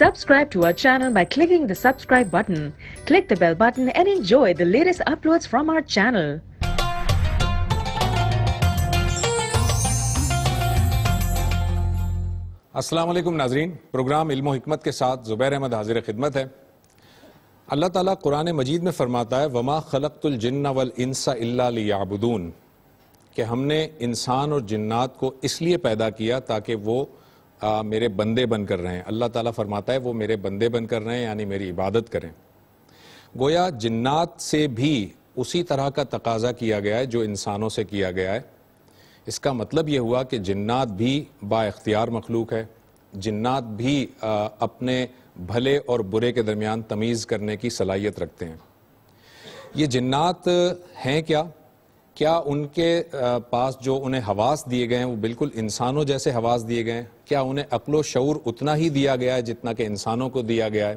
Subscribe to our channel by clicking the subscribe button. Click the bell button and enjoy the latest uploads from our channel. السلام علیکم ناظرین، programme علم و حکمت کے ساتھ زبیر احمد حاضر خدمت ہے۔ اللہ تعالیٰ قرآن مجید میں فرماتا ہے وَمَا خَلَقْتُ الْجِنَّ وَالْإِنسَ إِلَّا لِيَعْبُدُونَ، کہ ہم نے انسان اور جنات کو اس لیے پیدا کیا تاکہ وہ میرے بندے بن کر رہیں۔ اللہ تعالیٰ فرماتا ہے وہ میرے بندے بن کر رہیں، یعنی میری عبادت کریں۔ گویا جنات سے بھی اسی طرح کا تقاضا کیا گیا ہے جو انسانوں سے کیا گیا ہے۔ اس کا مطلب یہ ہوا کہ جنات بھی با اختیار مخلوق ہے، جنات بھی اپنے بھلے اور برے کے درمیان تمیز کرنے کی صلاحیت رکھتے ہیں۔ یہ جنات ہیں کیا ان کے پاس جو انہیں حواس دیے گئے ہیں وہ بالکل انسانوں جیسے حواس دیے گئے ہیں؟ کیا انہیں عقل و شعور اتنا ہی دیا گیا ہے جتنا کہ انسانوں کو دیا گیا ہے؟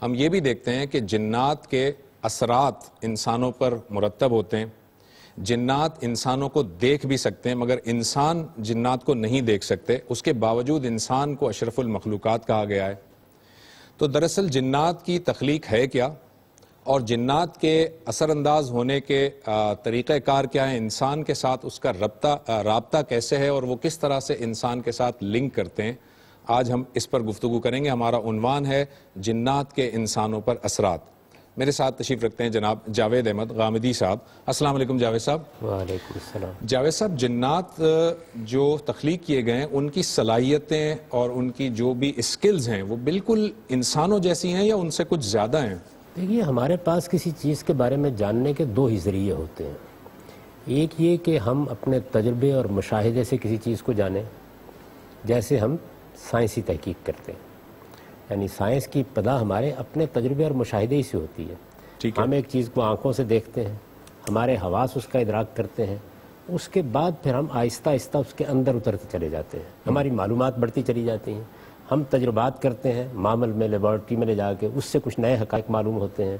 ہم یہ بھی دیکھتے ہیں کہ جنات کے اثرات انسانوں پر مرتب ہوتے ہیں۔ جنات انسانوں کو دیکھ بھی سکتے ہیں مگر انسان جنات کو نہیں دیکھ سکتے، اس کے باوجود انسان کو اشرف المخلوقات کہا گیا ہے۔ تو دراصل جنات کی تخلیق ہے کیا، اور جنات کے اثر انداز ہونے کے طریقہ کار کیا ہے، انسان کے ساتھ اس کا رابطہ کیسے ہے اور وہ کس طرح سے انسان کے ساتھ لنک کرتے ہیں، آج ہم اس پر گفتگو کریں گے۔ ہمارا عنوان ہے جنات کے انسانوں پر اثرات۔ میرے ساتھ تشریف رکھتے ہیں جناب جاوید احمد غامدی صاحب۔ السلام علیکم جاوید صاحب۔ وعلیکم السلام۔ جاوید صاحب، جنات جو تخلیق کیے گئے ہیں ان کی صلاحیتیں اور ان کی جو بھی اسکلز ہیں وہ بالکل انسانوں جیسی ہیں یا ان سے کچھ زیادہ ہیں؟ دیکھیے، ہمارے پاس کسی چیز کے بارے میں جاننے کے دو ہی ذریعے ہوتے ہیں۔ ایک یہ کہ ہم اپنے تجربے اور مشاہدے سے کسی چیز کو جانیں، جیسے ہم سائنسی تحقیق کرتے ہیں، یعنی سائنس کی ابتدا ہمارے اپنے تجربے اور مشاہدے ہی سے ہوتی ہے۔ ہم ایک چیز کو آنکھوں سے دیکھتے ہیں، ہمارے حواس اس کا ادراک کرتے ہیں، اس کے بعد پھر ہم آہستہ آہستہ اس کے اندر اترتے چلے جاتے ہیں، ہماری معلومات بڑھتی چلی جاتی ہیں، ہم تجربات کرتے ہیں، معمل میں لیبارٹری میں لے جا کے اس سے کچھ نئے حقائق معلوم ہوتے ہیں۔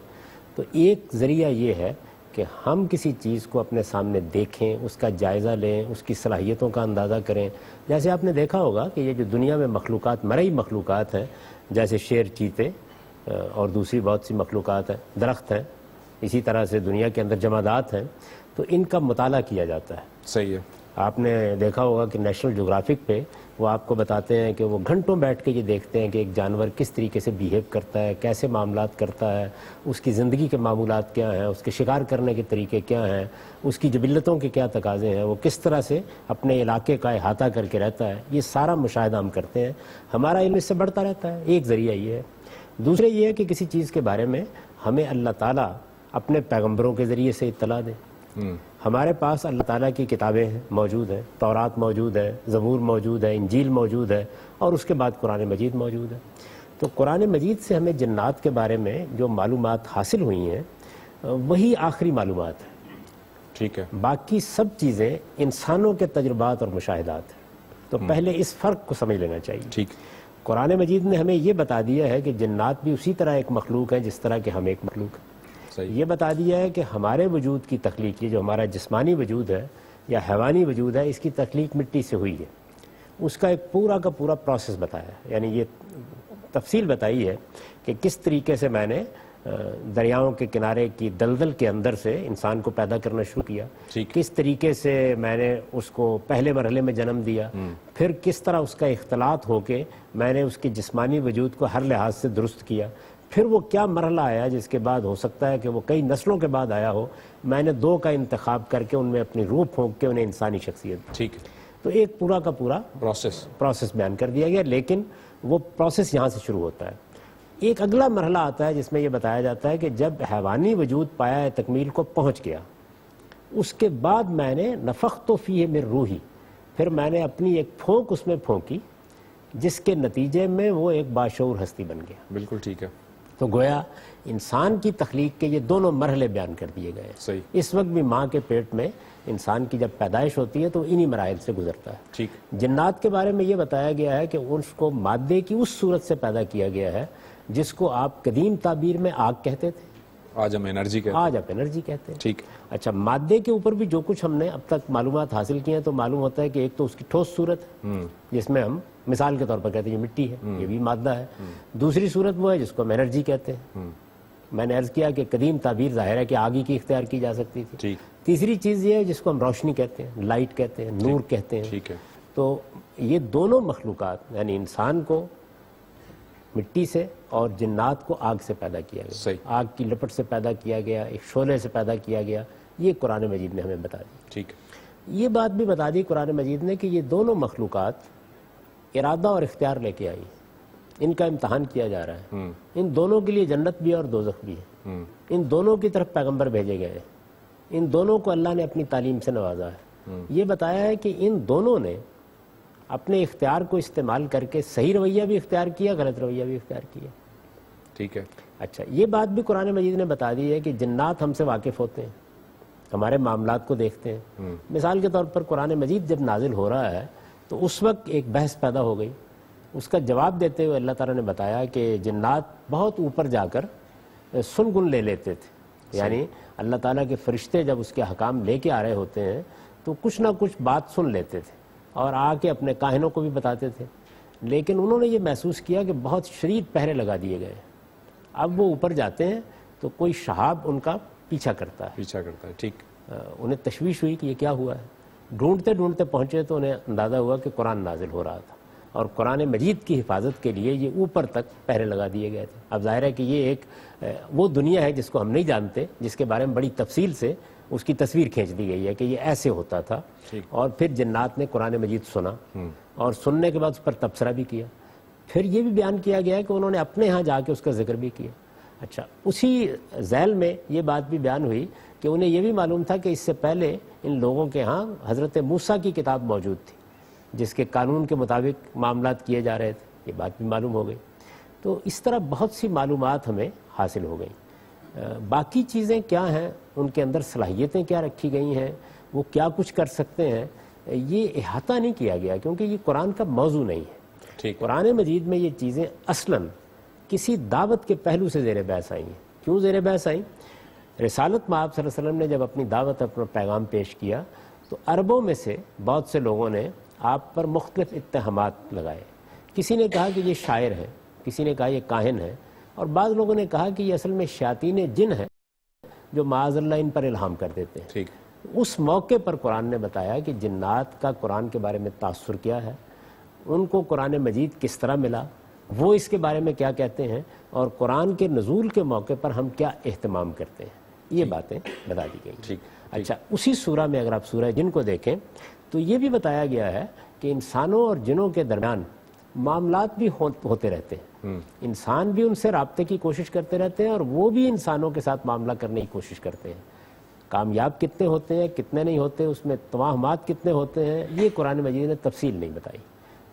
تو ایک ذریعہ یہ ہے کہ ہم کسی چیز کو اپنے سامنے دیکھیں، اس کا جائزہ لیں، اس کی صلاحیتوں کا اندازہ کریں۔ جیسے آپ نے دیکھا ہوگا کہ یہ جو دنیا میں مخلوقات، مرئی مخلوقات ہیں، جیسے شیر، چیتے اور دوسری بہت سی مخلوقات ہیں، درخت ہیں، اسی طرح سے دنیا کے اندر جمادات ہیں، تو ان کا مطالعہ کیا جاتا ہے۔ صحیح ہے۔ آپ نے دیکھا ہوگا کہ نیشنل جغرافک پہ وہ آپ کو بتاتے ہیں کہ وہ گھنٹوں بیٹھ کے یہ دیکھتے ہیں کہ ایک جانور کس طریقے سے بیہیو کرتا ہے، کیسے معاملات کرتا ہے، اس کی زندگی کے معمولات کیا ہیں، اس کے شکار کرنے کے طریقے کیا ہیں، اس کی جبلتوں کے کیا تقاضے ہیں، وہ کس طرح سے اپنے علاقے کا احاطہ کر کے رہتا ہے، یہ سارا مشاہدہ ہم کرتے ہیں۔ ہمارا علم اس سے بڑھتا رہتا ہے، ایک ذریعہ یہ ہے۔ دوسرے یہ ہے کہ کسی چیز کے بارے میں ہمیں اللہ تعالیٰ اپنے پیغمبروں کے ذریعے سے اطلاع دے۔ ہمارے پاس اللہ تعالیٰ کی کتابیں موجود ہیں، تورات موجود ہے، زبور موجود ہے، انجیل موجود ہے، اور اس کے بعد قرآن مجید موجود ہے۔ تو قرآن مجید سے ہمیں جنات کے بارے میں جو معلومات حاصل ہوئی ہیں وہی آخری معلومات ہیں۔ ٹھیک ہے۔ باقی سب چیزیں انسانوں کے تجربات اور مشاہدات ہیں۔ تو پہلے اس فرق کو سمجھ لینا چاہیے۔ ٹھیک۔ قرآن مجید نے ہمیں یہ بتا دیا ہے کہ جنات بھی اسی طرح ایک مخلوق ہے جس طرح کہ ہم ایک مخلوق ہیں۔ یہ بتا دیا ہے کہ ہمارے وجود کی تخلیق، یہ جو ہمارا جسمانی وجود ہے یا حیوانی وجود ہے، اس کی تخلیق مٹی سے ہوئی ہے۔ اس کا ایک پورا کا پورا پروسیس بتایا ہے، یعنی یہ تفصیل بتائی ہے کہ کس طریقے سے میں نے دریاؤں کے کنارے کی دلدل کے اندر سے انسان کو پیدا کرنا شروع کیا، کس طریقے سے میں نے اس کو پہلے مرحلے میں جنم دیا، پھر کس طرح اس کا اختلاط ہو کے میں نے اس کے جسمانی وجود کو ہر لحاظ سے درست کیا، پھر وہ کیا مرحلہ آیا جس کے بعد ہو سکتا ہے کہ وہ کئی نسلوں کے بعد آیا ہو، میں نے دو کا انتخاب کر کے ان میں اپنی روح پھونک کے انہیں انسانی شخصیت۔ ٹھیک ہے۔ تو ایک پورا کا پورا پروسیس بیان کر دیا گیا، لیکن وہ پروسیس یہاں سے شروع ہوتا ہے۔ ایک اگلا مرحلہ آتا ہے جس میں یہ بتایا جاتا ہے کہ جب حیوانی وجود پایا تکمیل کو پہنچ گیا، اس کے بعد میں نے نفخت فیہ من روحی، پھر میں نے اپنی ایک پھونک اس میں پھونکی جس کے نتیجے میں وہ ایک باشعور ہستی بن گیا۔ بالکل ٹھیک ہے۔ تو گویا انسان کی تخلیق کے یہ دونوں مرحلے بیان کر دیے گئے ہیں۔ صحیح۔ اس وقت بھی ماں کے پیٹ میں انسان کی جب پیدائش ہوتی ہے تو انہی مراحل سے گزرتا ہے۔ ٹھیک۔ جنات کے بارے میں یہ بتایا گیا ہے کہ اس کو مادے کی اس صورت سے پیدا کیا گیا ہے جس کو آپ قدیم تعبیر میں آگ کہتے تھے، آج ہم انرجی کہتے ہیں. آج آپ انرجی کہتے ہیں. ٹھیک. اچھا، مادے کے اوپر بھی جو کچھ ہم نے اب تک معلومات حاصل کی ہیں تو معلوم ہوتا ہے کہ ایک تو اس کی ٹھوس صورت ہے جس میں ہم مثال کے طور پر کہتے ہیں یہ مٹی ہے، یہ بھی مادہ ہے. دوسری صورت وہ ہے جس کو ہم انرجی کہتے ہیں. میں نے عرض کیا کہ قدیم تعبیر ظاہر ہے کہ آگی کی اختیار کی جا سکتی تھی. تیسری چیز یہ ہے جس کو ہم روشنی کہتے ہیں، لائٹ کہتے ہیں، نور کہتے ہیں. تو یہ دونوں مخلوقات یعنی انسان کو مٹی سے اور جنات کو آگ سے پیدا کیا گیا. آگ کی لپٹ سے پیدا کیا گیا، ایک شعلے سے پیدا کیا گیا. یہ قرآن مجید نے ہمیں بتا دی. ٹھیک. یہ بات بھی بتا دی قرآن مجید نے کہ یہ دونوں مخلوقات ارادہ اور اختیار لے کے آئی. ان کا امتحان کیا جا رہا ہے. ان دونوں کے لیے جنت بھی اور دوزخ بھی ہے. ان دونوں کی طرف پیغمبر بھیجے گئے ہیں. ان دونوں کو اللہ نے اپنی تعلیم سے نوازا ہے. یہ بتایا ہے کہ ان دونوں نے اپنے اختیار کو استعمال کر کے صحیح رویہ بھی اختیار کیا، غلط رویہ بھی اختیار کیا. ٹھیک ہے. اچھا، یہ بات بھی قرآن مجید نے بتا دی ہے کہ جنات ہم سے واقف ہوتے ہیں، ہمارے معاملات کو دیکھتے ہیں. مثال کے طور پر قرآن مجید جب نازل ہو رہا ہے تو اس وقت ایک بحث پیدا ہو گئی. اس کا جواب دیتے ہوئے اللہ تعالیٰ نے بتایا کہ جنات بہت اوپر جا کر سنگن لے لیتے تھے. یعنی اللہ تعالیٰ کے فرشتے جب اس کے حکام لے کے آ رہے ہوتے ہیں تو کچھ نہ کچھ بات سن لیتے تھے اور آ کے اپنے کاہنوں کو بھی بتاتے تھے. لیکن انہوں نے یہ محسوس کیا کہ بہت شدید پہرے لگا دیے گئے. اب وہ اوپر جاتے ہیں تو کوئی شہاب ان کا پیچھا کرتا ہے. ٹھیک. انہیں تشویش ہوئی کہ یہ کیا ہوا ہے. ڈھونڈتے ڈھونڈتے پہنچے تو انہیں اندازہ ہوا کہ قرآن نازل ہو رہا تھا اور قرآن مجید کی حفاظت کے لیے یہ اوپر تک پہرے لگا دیے گئے تھے. اب ظاہر ہے کہ یہ ایک وہ دنیا ہے جس کو ہم نہیں جانتے، جس کے بارے میں بڑی تفصیل سے اس کی تصویر کھینچ دی گئی ہے کہ یہ ایسے ہوتا تھا. اور پھر جنات نے قرآن مجید سنا اور سننے کے بعد اس پر تبصرہ بھی کیا. پھر یہ بھی بیان کیا گیا کہ انہوں نے اپنے ہاں جا کے اس کا ذکر بھی کیا. اچھا، اسی ذیل میں یہ بات بھی بیان ہوئی کہ انہیں یہ بھی معلوم تھا کہ اس سے پہلے ان لوگوں کے ہاں حضرت موسیٰ کی کتاب موجود تھی جس کے قانون کے مطابق معاملات کیے جا رہے تھے. یہ بات بھی معلوم ہو گئی. تو اس طرح بہت سی معلومات ہمیں حاصل ہو گئیں. باقی چیزیں کیا ہیں، ان کے اندر صلاحیتیں کیا رکھی گئی ہیں، وہ کیا کچھ کر سکتے ہیں، یہ احاطہ نہیں کیا گیا کیونکہ یہ قرآن کا موضوع نہیں ہے. قرآن مجید میں یہ چیزیں اصلاً کسی دعوت کے پہلو سے زیر بحث آئی ہیں. کیوں زیر بحث آئیں؟ رسالت مآب صلی اللہ علیہ وسلم نے جب اپنی دعوت، اپنا پیغام پیش کیا تو عربوں میں سے بہت سے لوگوں نے آپ پر مختلف اتہامات لگائے. کسی نے کہا کہ یہ شاعر ہے، کسی نے کہا یہ کاہن ہے، اور بعض لوگوں نے کہا کہ یہ اصل میں شیاطین جن ہیں جو معاذ اللہ ان پر الہام کر دیتے ہیں. اس موقع پر قرآن نے بتایا کہ جنات کا قرآن کے بارے میں تاثر کیا ہے، ان کو قرآن مجید کس طرح ملا، وہ اس کے بارے میں کیا کہتے ہیں، اور قرآن کے نزول کے موقع پر ہم کیا اہتمام کرتے ہیں. یہ باتیں بتا دی گئی. اچھا، اسی سورہ میں اگر آپ سورہ جن کو دیکھیں تو یہ بھی بتایا گیا ہے کہ انسانوں اور جنوں کے درمیان معاملات بھی ہوتے رہتے ہیں. انسان بھی ان سے رابطے کی کوشش کرتے رہتے ہیں اور وہ بھی انسانوں کے ساتھ معاملہ کرنے کی کوشش کرتے ہیں. کامیاب کتنے ہوتے ہیں، کتنے نہیں ہوتے، اس میں توہمات کتنے ہوتے ہیں، یہ قرآن مجید نے تفصیل نہیں بتائی.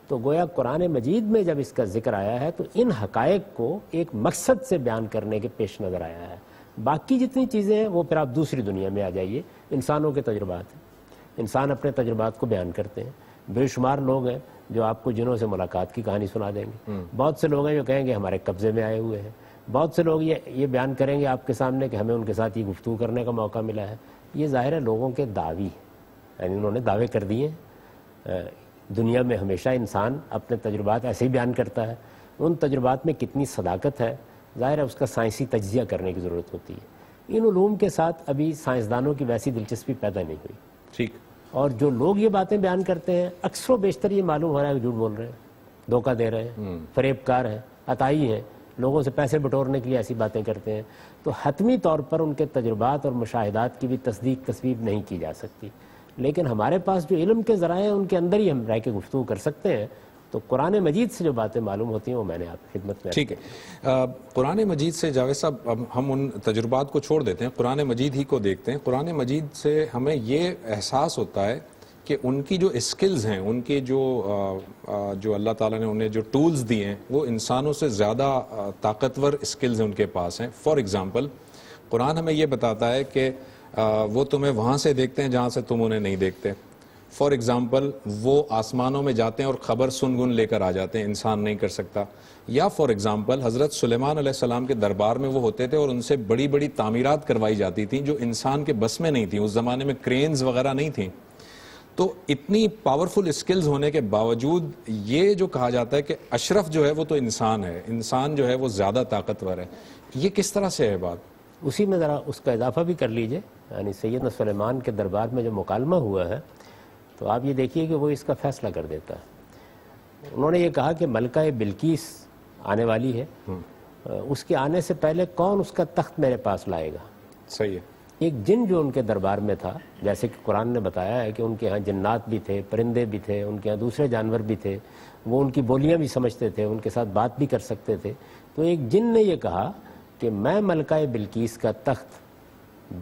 تو گویا قرآن مجید میں جب اس کا ذکر آیا ہے تو ان حقائق کو ایک مقصد سے بیان کرنے کے پیش نظر آیا ہے. باقی جتنی چیزیں ہیں وہ پھر آپ دوسری دنیا میں آ جائیے. انسانوں کے تجربات ہیں، انسان اپنے تجربات کو بیان کرتے ہیں. بے شمار لوگ ہیں جو آپ کو جنوں سے ملاقات کی کہانی سنا دیں گے. بہت سے لوگ ہیں جو کہیں گے ہمارے قبضے میں آئے ہوئے ہیں. بہت سے لوگ یہ بیان کریں گے آپ کے سامنے کہ ہمیں ان کے ساتھ یہ گفتگو کرنے کا موقع ملا ہے. یہ ظاہر ہے لوگوں کے دعوی، یعنی انہوں نے دعوے کر دیے. دنیا میں ہمیشہ انسان اپنے تجربات ایسے ہی بیان کرتا ہے. ان تجربات میں کتنی صداقت ہے، ظاہر ہے اس کا سائنسی تجزیہ کرنے کی ضرورت ہوتی ہے. ان علوم کے ساتھ ابھی سائنسدانوں کی ویسی دلچسپی پیدا نہیں ہوئی. ٹھیک. اور جو لوگ یہ باتیں بیان کرتے ہیں اکثر و بیشتر یہ معلوم ہو رہا ہے کہ جھوٹ بول رہے ہیں، دھوکہ دے رہے ہیں، فریب کار ہیں، عطائی ہیں، لوگوں سے پیسے بٹورنے کے لیے ایسی باتیں کرتے ہیں. تو حتمی طور پر ان کے تجربات اور مشاہدات کی بھی تصدیق تصویب نہیں کی جا سکتی. لیکن ہمارے پاس جو علم کے ذرائع ہیں ان کے اندر ہی ہم رہ کے گفتگو کر سکتے ہیں. تو قرآن مجید سے جو باتیں معلوم ہوتی ہیں وہ میں نے آپ کی خدمت میں. ٹھیک ہے. قرآن مجید سے جاوید صاحب ہم ان تجربات کو چھوڑ دیتے ہیں، قرآن مجید ہی کو دیکھتے ہیں. قرآن مجید سے ہمیں یہ احساس ہوتا ہے کہ ان کی جو اسکلز ہیں، ان کے جو اللہ تعالیٰ نے انہیں جو ٹولز دیے ہیں وہ انسانوں سے زیادہ طاقتور اسکلز ہیں ان کے پاس ہیں. فار ایگزامپل قرآن ہمیں یہ بتاتا ہے کہ وہ تمہیں وہاں سے دیکھتے ہیں جہاں سے تم انہیں نہیں دیکھتے. فار ایگزامپل وہ آسمانوں میں جاتے ہیں اور خبر سن گن لے کر آ جاتے ہیں, انسان نہیں کر سکتا. یا فار ایگزامپل حضرت سلیمان علیہ السلام کے دربار میں وہ ہوتے تھے اور ان سے بڑی بڑی تعمیرات کروائی جاتی تھیں جو انسان کے بس میں نہیں تھیں, اس زمانے میں کرینز وغیرہ نہیں تھیں. تو اتنی پاورفل اسکلز ہونے کے باوجود یہ جو کہا جاتا ہے کہ اشرف جو ہے وہ تو انسان ہے, انسان جو ہے وہ زیادہ طاقتور ہے, یہ کس طرح سے ہے بات؟ اسی میں ذرا اس کا اضافہ بھی کر لیجئے. یعنی سیدنا سلیمان کے دربار میں جو مکالمہ ہوا ہے تو آپ یہ دیکھیے کہ وہ اس کا فیصلہ کر دیتا ہے. انہوں نے یہ کہا کہ ملکہ بلقیس آنے والی ہے, اس کے آنے سے پہلے کون اس کا تخت میرے پاس لائے گا. صحیح ہے. ایک جن جو ان کے دربار میں تھا, جیسے کہ قرآن نے بتایا ہے کہ ان کے ہاں جنات بھی تھے, پرندے بھی تھے, ان کے ہاں دوسرے جانور بھی تھے, وہ ان کی بولیاں بھی سمجھتے تھے, ان کے ساتھ بات بھی کر سکتے تھے. تو ایک جن نے یہ کہا کہ میں ملکہ بلقیس کا تخت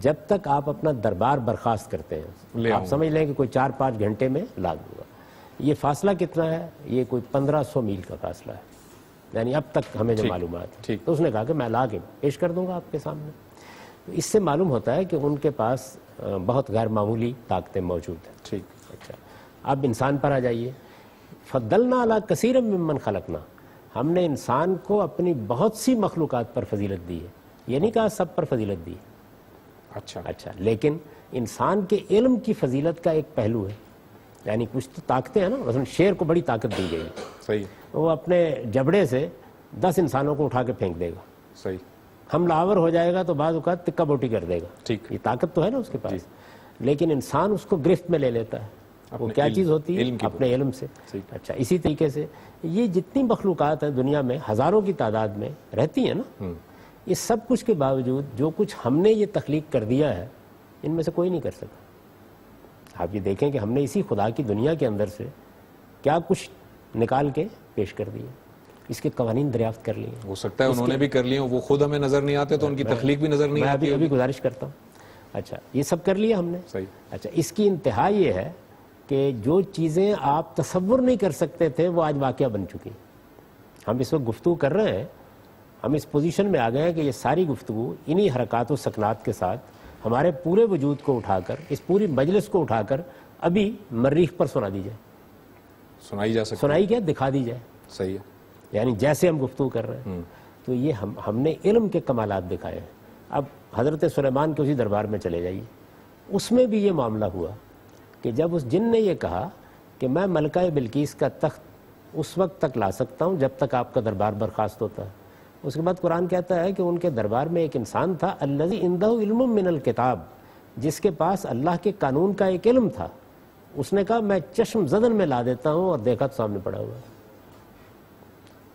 جب تک آپ اپنا دربار برخاست کرتے ہیں, آپ سمجھ لیں کہ کوئی 4-5 گھنٹے میں لا دوں گا. یہ فاصلہ کتنا ہے؟ یہ کوئی 1500 میل کا فاصلہ ہے, یعنی اب تک ہمیں جو معلومات ہے. تو اس نے کہا کہ میں لا کے پیش کر دوں گا آپ کے سامنے. اس سے معلوم ہوتا ہے کہ ان کے پاس بہت غیر معمولی طاقتیں موجود ہیں. ٹھیک. اچھا, اب انسان پر آ جائیے. فضلنا علی کثیر ممن خلقنا, ہم نے انسان کو اپنی بہت سی مخلوقات پر فضیلت دی ہے. یہ نہیں کہا سب پر فضیلت دی. اچھا, لیکن انسان کے علم کی فضیلت کا ایک پہلو ہے. یعنی کچھ تو طاقتیں ہیں نا, مثلا شیر کو بڑی طاقت دی گئی. صحیح. وہ اپنے جبڑے سے 10 انسانوں کو اٹھا کے پھینک دے گا. صحیح. حملہ آور ہو جائے گا تو بعض اوقات تکا بوٹی کر دے گا. ٹھیک. یہ طاقت تو ہے نا اس کے پاس. لیکن انسان اس کو گرفت میں لے لیتا ہے. وہ کیا چیز ہوتی ہے؟ اپنے علم سے. اچھا, اسی طریقے سے یہ جتنی مخلوقات ہیں دنیا میں ہزاروں کی تعداد میں رہتی ہیں نا, یہ سب کچھ کے باوجود جو کچھ ہم نے یہ تخلیق کر دیا ہے ان میں سے کوئی نہیں کر سکا. آپ یہ دیکھیں کہ ہم نے اسی خدا کی دنیا کے اندر سے کیا کچھ نکال کے پیش کر دیا, اس کے قوانین دریافت کر لیے. ہو سکتا ہے انہوں نے بھی کر لیے, وہ خود ہمیں نظر نہیں آتے تو ان کی تخلیق بھی نظر نہیں آتی. میں ابھی گزارش کرتا ہوں. اچھا, یہ سب کر لیا ہم نے. صحیح. اچھا, اس کی انتہا یہ ہے کہ جو چیزیں آپ تصور نہیں کر سکتے تھے وہ آج واقعہ بن چکی. ہم اس وقت گفتگو کر رہے ہیں, ہم اس پوزیشن میں آ گئے ہیں کہ یہ ساری گفتگو انہی حرکات و سکنات کے ساتھ ہمارے پورے وجود کو اٹھا کر, اس پوری مجلس کو اٹھا کر ابھی مریخ پر سنا دی جائے. سنائی جا سکتی. سنائی کیا, دکھا دی جائے. صحیح ہے. یعنی جیسے ہم گفتگو کر رہے ہیں. تو یہ ہم نے علم کے کمالات دکھائے ہیں. اب حضرت سلیمان کے اسی دربار میں چلے جائیے, اس میں بھی یہ معاملہ ہوا کہ جب اس جن نے یہ کہا کہ میں ملکہ بلقیس کا تخت اس وقت تک لا سکتا ہوں جب تک آپ کا دربار برخاست ہوتا ہے. اس کے بعد قرآن کہتا ہے کہ ان کے دربار میں ایک انسان تھا, الذی عنده علم من الکتاب, جس کے پاس اللہ کے قانون کا ایک علم تھا. اس نے کہا میں چشم زدن میں لا دیتا ہوں, اور دیکھا تو سامنے پڑا ہوا ہے.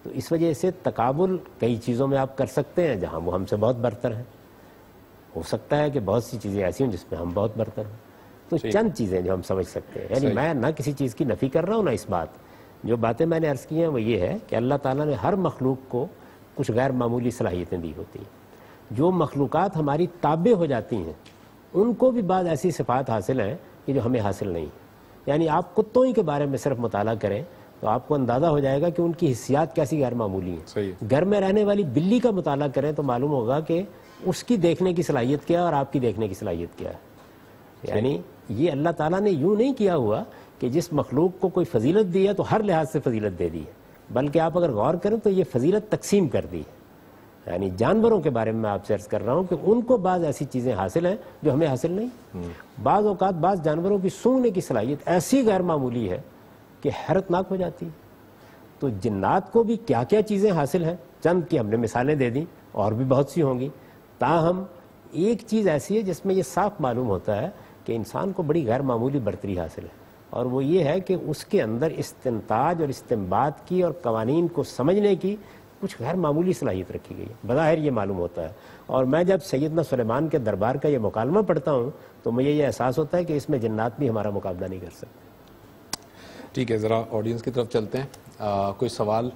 تو اس وجہ سے تقابل کئی چیزوں میں آپ کر سکتے ہیں جہاں وہ ہم سے بہت برتر ہیں. ہو سکتا ہے کہ بہت سی چیزیں ایسی ہوں جس میں ہم بہت برتر ہیں. تو چند چیزیں جو ہم سمجھ سکتے ہیں, یعنی میں نہ کسی چیز کی نفی کر رہا ہوں نہ اس بات. جو باتیں میں نے عرض کی ہیں وہ یہ ہے کہ اللہ تعالیٰ نے ہر مخلوق کو کچھ غیر معمولی صلاحیتیں دی ہوتی ہیں. جو مخلوقات ہماری تابع ہو جاتی ہیں ان کو بھی بعض ایسی صفات حاصل ہیں کہ جو ہمیں حاصل نہیں. یعنی آپ کتوں ہی کے بارے میں صرف مطالعہ کریں تو آپ کو اندازہ ہو جائے گا کہ ان کی حسیات کیسی غیر معمولی ہیں. گھر میں رہنے والی بلی کا مطالعہ کریں تو معلوم ہوگا کہ اس کی دیکھنے کی صلاحیت کیا ہے اور آپ کی دیکھنے کی صلاحیت کیا ہے. یعنی یہ اللہ تعالیٰ نے یوں نہیں کیا ہوا کہ جس مخلوق کو کوئی فضیلت دی ہے تو ہر لحاظ سے فضیلت دے دی ہے, بلکہ آپ اگر غور کریں تو یہ فضیلت تقسیم کر دی ہے. یعنی جانوروں کے بارے میں میں آپ سے عرض کر رہا ہوں کہ ان کو بعض ایسی چیزیں حاصل ہیں جو ہمیں حاصل نہیں. بعض اوقات بعض جانوروں کی سونگنے کی صلاحیت ایسی غیر معمولی ہے کہ حیرتناک ہو جاتی ہے. تو جنات کو بھی کیا کیا چیزیں حاصل ہیں, چند کی ہم نے مثالیں دے دیں, اور بھی بہت سی ہوں گی. تاہم ایک چیز ایسی ہے جس میں یہ صاف معلوم ہوتا ہے کہ انسان کو بڑی غیر معمولی برتری حاصل ہے, اور وہ یہ ہے کہ اس کے اندر استنتاج اور استنباط کی اور قوانین کو سمجھنے کی کچھ غیر معمولی صلاحیت رکھی گئی ہے. بظاہر یہ معلوم ہوتا ہے. اور میں جب سیدنا سلیمان کے دربار کا یہ مکالمہ پڑھتا ہوں تو مجھے یہ احساس ہوتا ہے کہ اس میں جنات بھی ہمارا مقابلہ نہیں کر سکتے. ٹھیک ہے, ذرا آڈینس کی طرف چلتے ہیں. کوئی سوال؟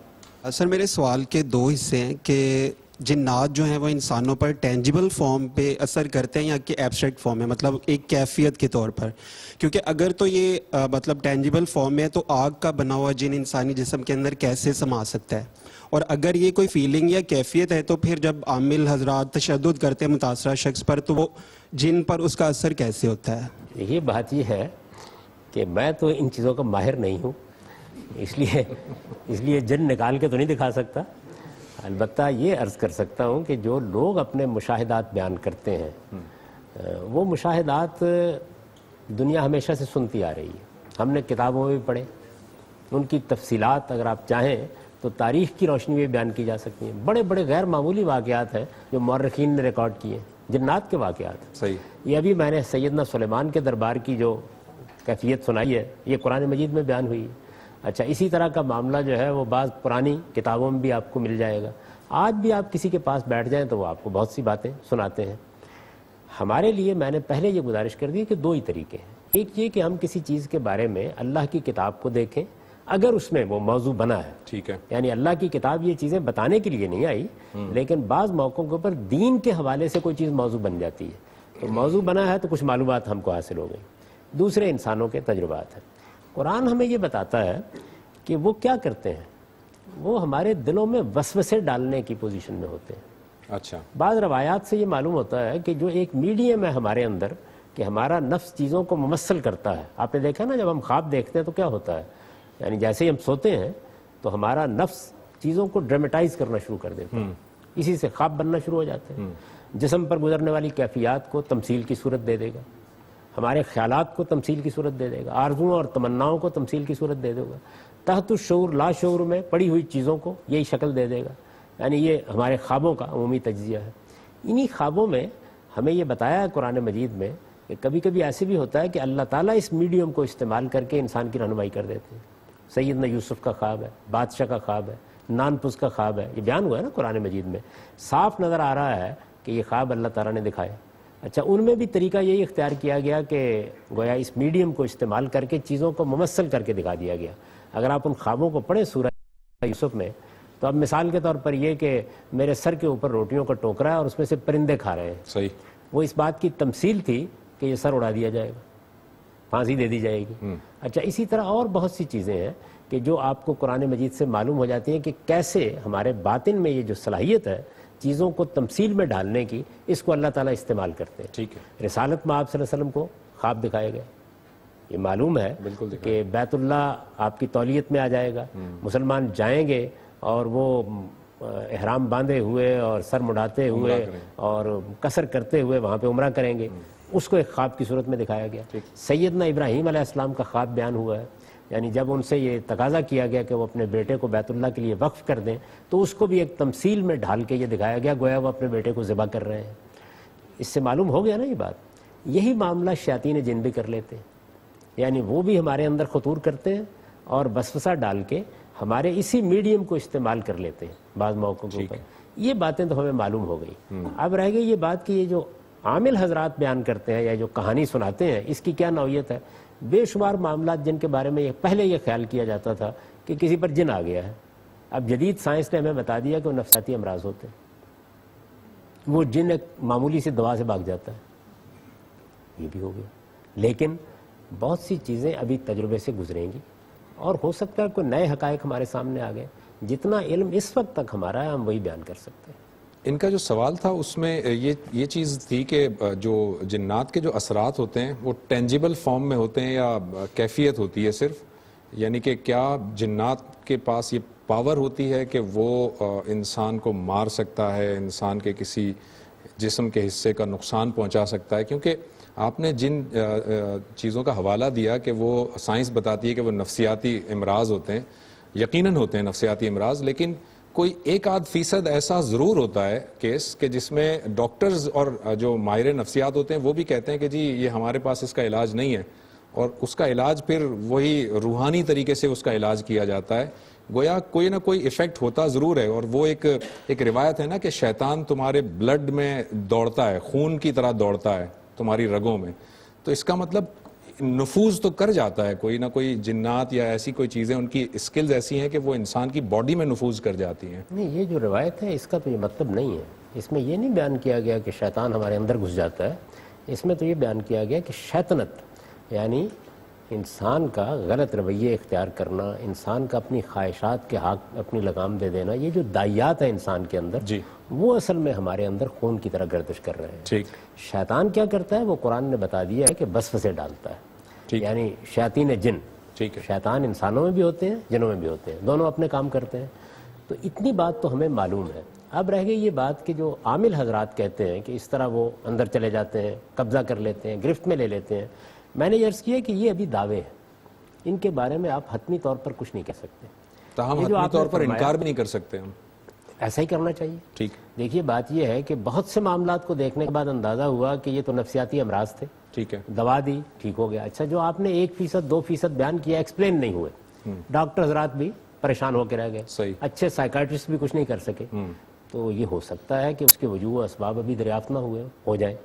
سر میرے سوال کے دو حصے ہیں کہ جنات جو ہیں وہ انسانوں پر ٹینجیبل فارم پہ اثر کرتے ہیں یا کہ ایبسٹریکٹ فارم ہے, مطلب ایک کیفیت کے طور پر. کیونکہ اگر تو یہ مطلب ٹینجیبل فارم ہے تو آگ کا بنا ہوا جن انسانی جسم کے اندر کیسے سما سکتا ہے, اور اگر یہ کوئی فیلنگ یا کیفیت ہے تو پھر جب عامل حضرات تشدد کرتے ہیں متاثرہ شخص پر تو وہ جن پر اس کا اثر کیسے ہوتا ہے؟ یہ بات یہ ہے کہ میں تو ان چیزوں کا ماہر نہیں ہوں، اس لیے جن نکال کے تو نہیں دکھا سکتا، البتہ یہ عرض کر سکتا ہوں کہ جو لوگ اپنے مشاہدات بیان کرتے ہیں وہ مشاہدات دنیا ہمیشہ سے سنتی آ رہی ہے، ہم نے کتابوں میں بھی پڑھے، ان کی تفصیلات اگر آپ چاہیں تو تاریخ کی روشنی میں بیان کی جا سکتی ہیں، بڑے بڑے غیر معمولی واقعات ہیں جو مورخین نے ریکارڈ کیے، جنات کے واقعات۔ صحیح۔ یہ ابھی میں نے سیدنا سلیمان کے دربار کی جو کیفیت سنائی ہے یہ قرآن مجید میں بیان ہوئی ہے۔ اچھا، اسی طرح کا معاملہ جو ہے وہ بعض پرانی کتابوں میں بھی آپ کو مل جائے گا، آج بھی آپ کسی کے پاس بیٹھ جائیں تو وہ آپ کو بہت سی باتیں سناتے ہیں۔ ہمارے لیے میں نے پہلے یہ گزارش کر دی کہ دو ہی طریقے ہیں، ایک یہ کہ ہم کسی چیز کے بارے میں اللہ کی کتاب کو دیکھیں اگر اس میں وہ موضوع بنا ہے، ٹھیک ہے، یعنی اللہ کی کتاب یہ چیزیں بتانے کے لیے نہیں آئی، لیکن بعض موقعوں کے اوپر دین کے حوالے سے کوئی چیز موضوع بن جاتی ہے، تو موضوع بنا ہے تو کچھ معلومات ہم کو حاصل ہو گئی۔ دوسرے انسانوں کے تجربات ہیں۔ قرآن ہمیں یہ بتاتا ہے کہ وہ کیا کرتے ہیں، وہ ہمارے دلوں میں وسوسے ڈالنے کی پوزیشن میں ہوتے ہیں۔ اچھا، بعض روایات سے یہ معلوم ہوتا ہے کہ جو ایک میڈیم ہے ہمارے اندر کہ ہمارا نفس چیزوں کو ممثل کرتا ہے، آپ نے دیکھا نا جب ہم خواب دیکھتے ہیں تو کیا ہوتا ہے، یعنی جیسے ہی ہم سوتے ہیں تو ہمارا نفس چیزوں کو ڈرامٹائز کرنا شروع کر دیتا ہے، اسی سے خواب بننا شروع ہو جاتے ہیں، جسم پر گزرنے والی کیفیات کو تمثیل کی صورت دے دے گا، ہمارے خیالات کو تمثیل کی صورت دے دے گا، آرزوؤں اور تمناؤں کو تمثیل کی صورت دے دے گا، تحت الشعور لا شعور میں پڑی ہوئی چیزوں کو یہی شکل دے دے گا، یعنی یہ ہمارے خوابوں کا عمومی تجزیہ ہے۔ انہی خوابوں میں ہمیں یہ بتایا ہے قرآن مجید میں کہ کبھی کبھی ایسے بھی ہوتا ہے کہ اللہ تعالیٰ اس میڈیم کو استعمال کر کے انسان کی رہنمائی کر دیتے ہیں۔ سیدنا یوسف کا خواب ہے، بادشاہ کا خواب ہے، نانپس کا خواب ہے، یہ بیان ہوا ہے نا قرآن مجید میں، صاف نظر آ رہا ہے کہ یہ خواب اللہ تعالیٰ نے دکھایا۔ اچھا، ان میں بھی طریقہ یہی اختیار کیا گیا کہ گویا اس میڈیم کو استعمال کر کے چیزوں کو ممثل کر کے دکھا دیا گیا۔ اگر آپ ان خوابوں کو پڑھیں سورہ یوسف میں تو اب مثال کے طور پر یہ کہ میرے سر کے اوپر روٹیوں کا ٹوکرا ہے اور اس میں سے پرندے کھا رہے ہیں، صحیح، وہ اس بات کی تمثیل تھی کہ یہ سر اڑا دیا جائے گا، پھانسی دے دی جائے گی۔ اچھا، اسی طرح اور بہت سی چیزیں ہیں کہ جو آپ کو قرآن مجید سے معلوم ہو جاتی ہیں کہ کیسے ہمارے باطن میں یہ جو صلاحیت ہے چیزوں کو تمثیل میں ڈالنے کی، اس کو اللہ تعالیٰ استعمال کرتے ہیں۔ ٹھیک ہے، رسالت میں آپ صلی اللہ علیہ وسلم کو خواب دکھائے گئے، یہ معلوم ہے کہ بیت اللہ آپ کی تولیت میں آ جائے گا، مسلمان جائیں گے اور وہ احرام باندھے ہوئے اور سر مڑاتے ہوئے اور قصر کرتے ہوئے وہاں پہ عمرہ کریں گے، اس کو ایک خواب کی صورت میں دکھایا گیا۔ سیدنا ابراہیم علیہ السلام کا خواب بیان ہوا ہے، یعنی جب ان سے یہ تقاضا کیا گیا کہ وہ اپنے بیٹے کو بیت اللہ کے لیے وقف کر دیں تو اس کو بھی ایک تمثیل میں ڈھال کے یہ دکھایا گیا گویا وہ اپنے بیٹے کو ذبح کر رہے ہیں۔ اس سے معلوم ہو گیا نا یہ بات۔ یہی معاملہ شیاطین جن بھی کر لیتے ہیں، یعنی وہ بھی ہمارے اندر خطور کرتے ہیں اور وسوسہ ڈال کے ہمارے اسی میڈیم کو استعمال کر لیتے ہیں بعض موقعوں کے اوپر۔ یہ باتیں تو ہمیں معلوم ہو گئی، اب رہ گئی یہ بات کہ یہ جو عامل حضرات بیان کرتے ہیں یا جو کہانی سناتے ہیں اس کی کیا نوعیت ہے۔ بے شمار معاملات جن کے بارے میں پہلے یہ خیال کیا جاتا تھا کہ کسی پر جن آ گیا ہے، اب جدید سائنس نے ہمیں بتا دیا کہ وہ نفسیاتی امراض ہوتے ہیں، وہ جن ایک معمولی سی دوا سے بھاگ جاتا ہے، یہ بھی ہو گیا۔ لیکن بہت سی چیزیں ابھی تجربے سے گزریں گی اور ہو سکتا ہے کوئی نئے حقائق ہمارے سامنے آ گئے، جتنا علم اس وقت تک ہمارا ہے ہم وہی بیان کر سکتے ہیں۔ ان کا جو سوال تھا اس میں یہ چیز تھی کہ جو جنات کے جو اثرات ہوتے ہیں وہ ٹینجیبل فارم میں ہوتے ہیں یا کیفیت ہوتی ہے صرف، یعنی کہ کیا جنات کے پاس یہ پاور ہوتی ہے کہ وہ انسان کو مار سکتا ہے، انسان کے کسی جسم کے حصے کا نقصان پہنچا سکتا ہے؟ کیونکہ آپ نے جن چیزوں کا حوالہ دیا کہ وہ سائنس بتاتی ہے کہ وہ نفسیاتی امراض ہوتے ہیں، یقیناً ہوتے ہیں نفسیاتی امراض، لیکن کوئی 1-8% ایسا ضرور ہوتا ہے کیس کہ جس میں ڈاکٹرز اور جو ماہر نفسیات ہوتے ہیں وہ بھی کہتے ہیں کہ جی یہ ہمارے پاس اس کا علاج نہیں ہے، اور اس کا علاج پھر وہی روحانی طریقے سے اس کا علاج کیا جاتا ہے، گویا کوئی نہ کوئی ایفیکٹ ہوتا ضرور ہے۔ اور وہ ایک روایت ہے نا کہ شیطان تمہارے بلڈ میں دوڑتا ہے، خون کی طرح دوڑتا ہے تمہاری رگوں میں، تو اس کا مطلب نفوذ تو کر جاتا ہے کوئی نہ کوئی جنات یا ایسی کوئی چیزیں، ان کی اسکلز ایسی ہیں کہ وہ انسان کی باڈی میں نفوذ کر جاتی ہیں۔ نہیں، یہ جو روایت ہے اس کا تو یہ مطلب نہیں ہے، اس میں یہ نہیں بیان کیا گیا کہ شیطان ہمارے اندر گھس جاتا ہے، اس میں تو یہ بیان کیا گیا کہ شیطنت یعنی انسان کا غلط رویے اختیار کرنا، انسان کا اپنی خواہشات کے حق اپنی لگام دے دینا، یہ جو دائیات ہیں انسان کے اندر جی، وہ اصل میں ہمارے اندر خون کی طرح گردش کر رہے ہیں۔ ٹھیک، شیطان کیا کرتا ہے وہ قرآن نے بتا دیا ہے کہ وسوسے ڈالتا ہے۔ یعنی شیاطین جن، ٹھیک ہے، شیطان انسانوں میں بھی ہوتے ہیں، جنوں میں بھی ہوتے ہیں، دونوں اپنے کام کرتے ہیں. تو اتنی بات تو ہمیں معلوم ہے. اب رہ گئی یہ بات کہ جو عامل حضرات کہتے ہیں کہ اس طرح وہ اندر چلے جاتے ہیں، قبضہ کر لیتے ہیں، گرفت میں لے لیتے ہیں. میں نے یہ عرض کیا کہ یہ ابھی دعوے ہیں، ان کے بارے میں آپ حتمی طور پر کچھ نہیں کہہ سکتے. تاہم یہ جو حتمی آپ نے طور پر فرمایا، انکار بھی نہیں کر سکتے ہم. ایسا ہی کرنا چاہیے. ٹھیک، دیکھیے بات یہ ہے کہ بہت سے معاملات کو دیکھنے کے بعد اندازہ ہوا کہ یہ تو نفسیاتی امراض تھے، ٹھیک ہے، دوا دی ٹھیک ہو گیا. اچھا جو آپ نے 1%, 2% بیان کیا ایکسپلین نہیں ہوئے، ڈاکٹر حضرات بھی پریشان ہو کے رہ گئے، صحیح، اچھے سائیکاٹرسٹ بھی کچھ نہیں کر سکے. تو یہ ہو سکتا ہے کہ اس کے وجوہ اسباب ابھی دریافت نہ ہوئے ہو جائیں،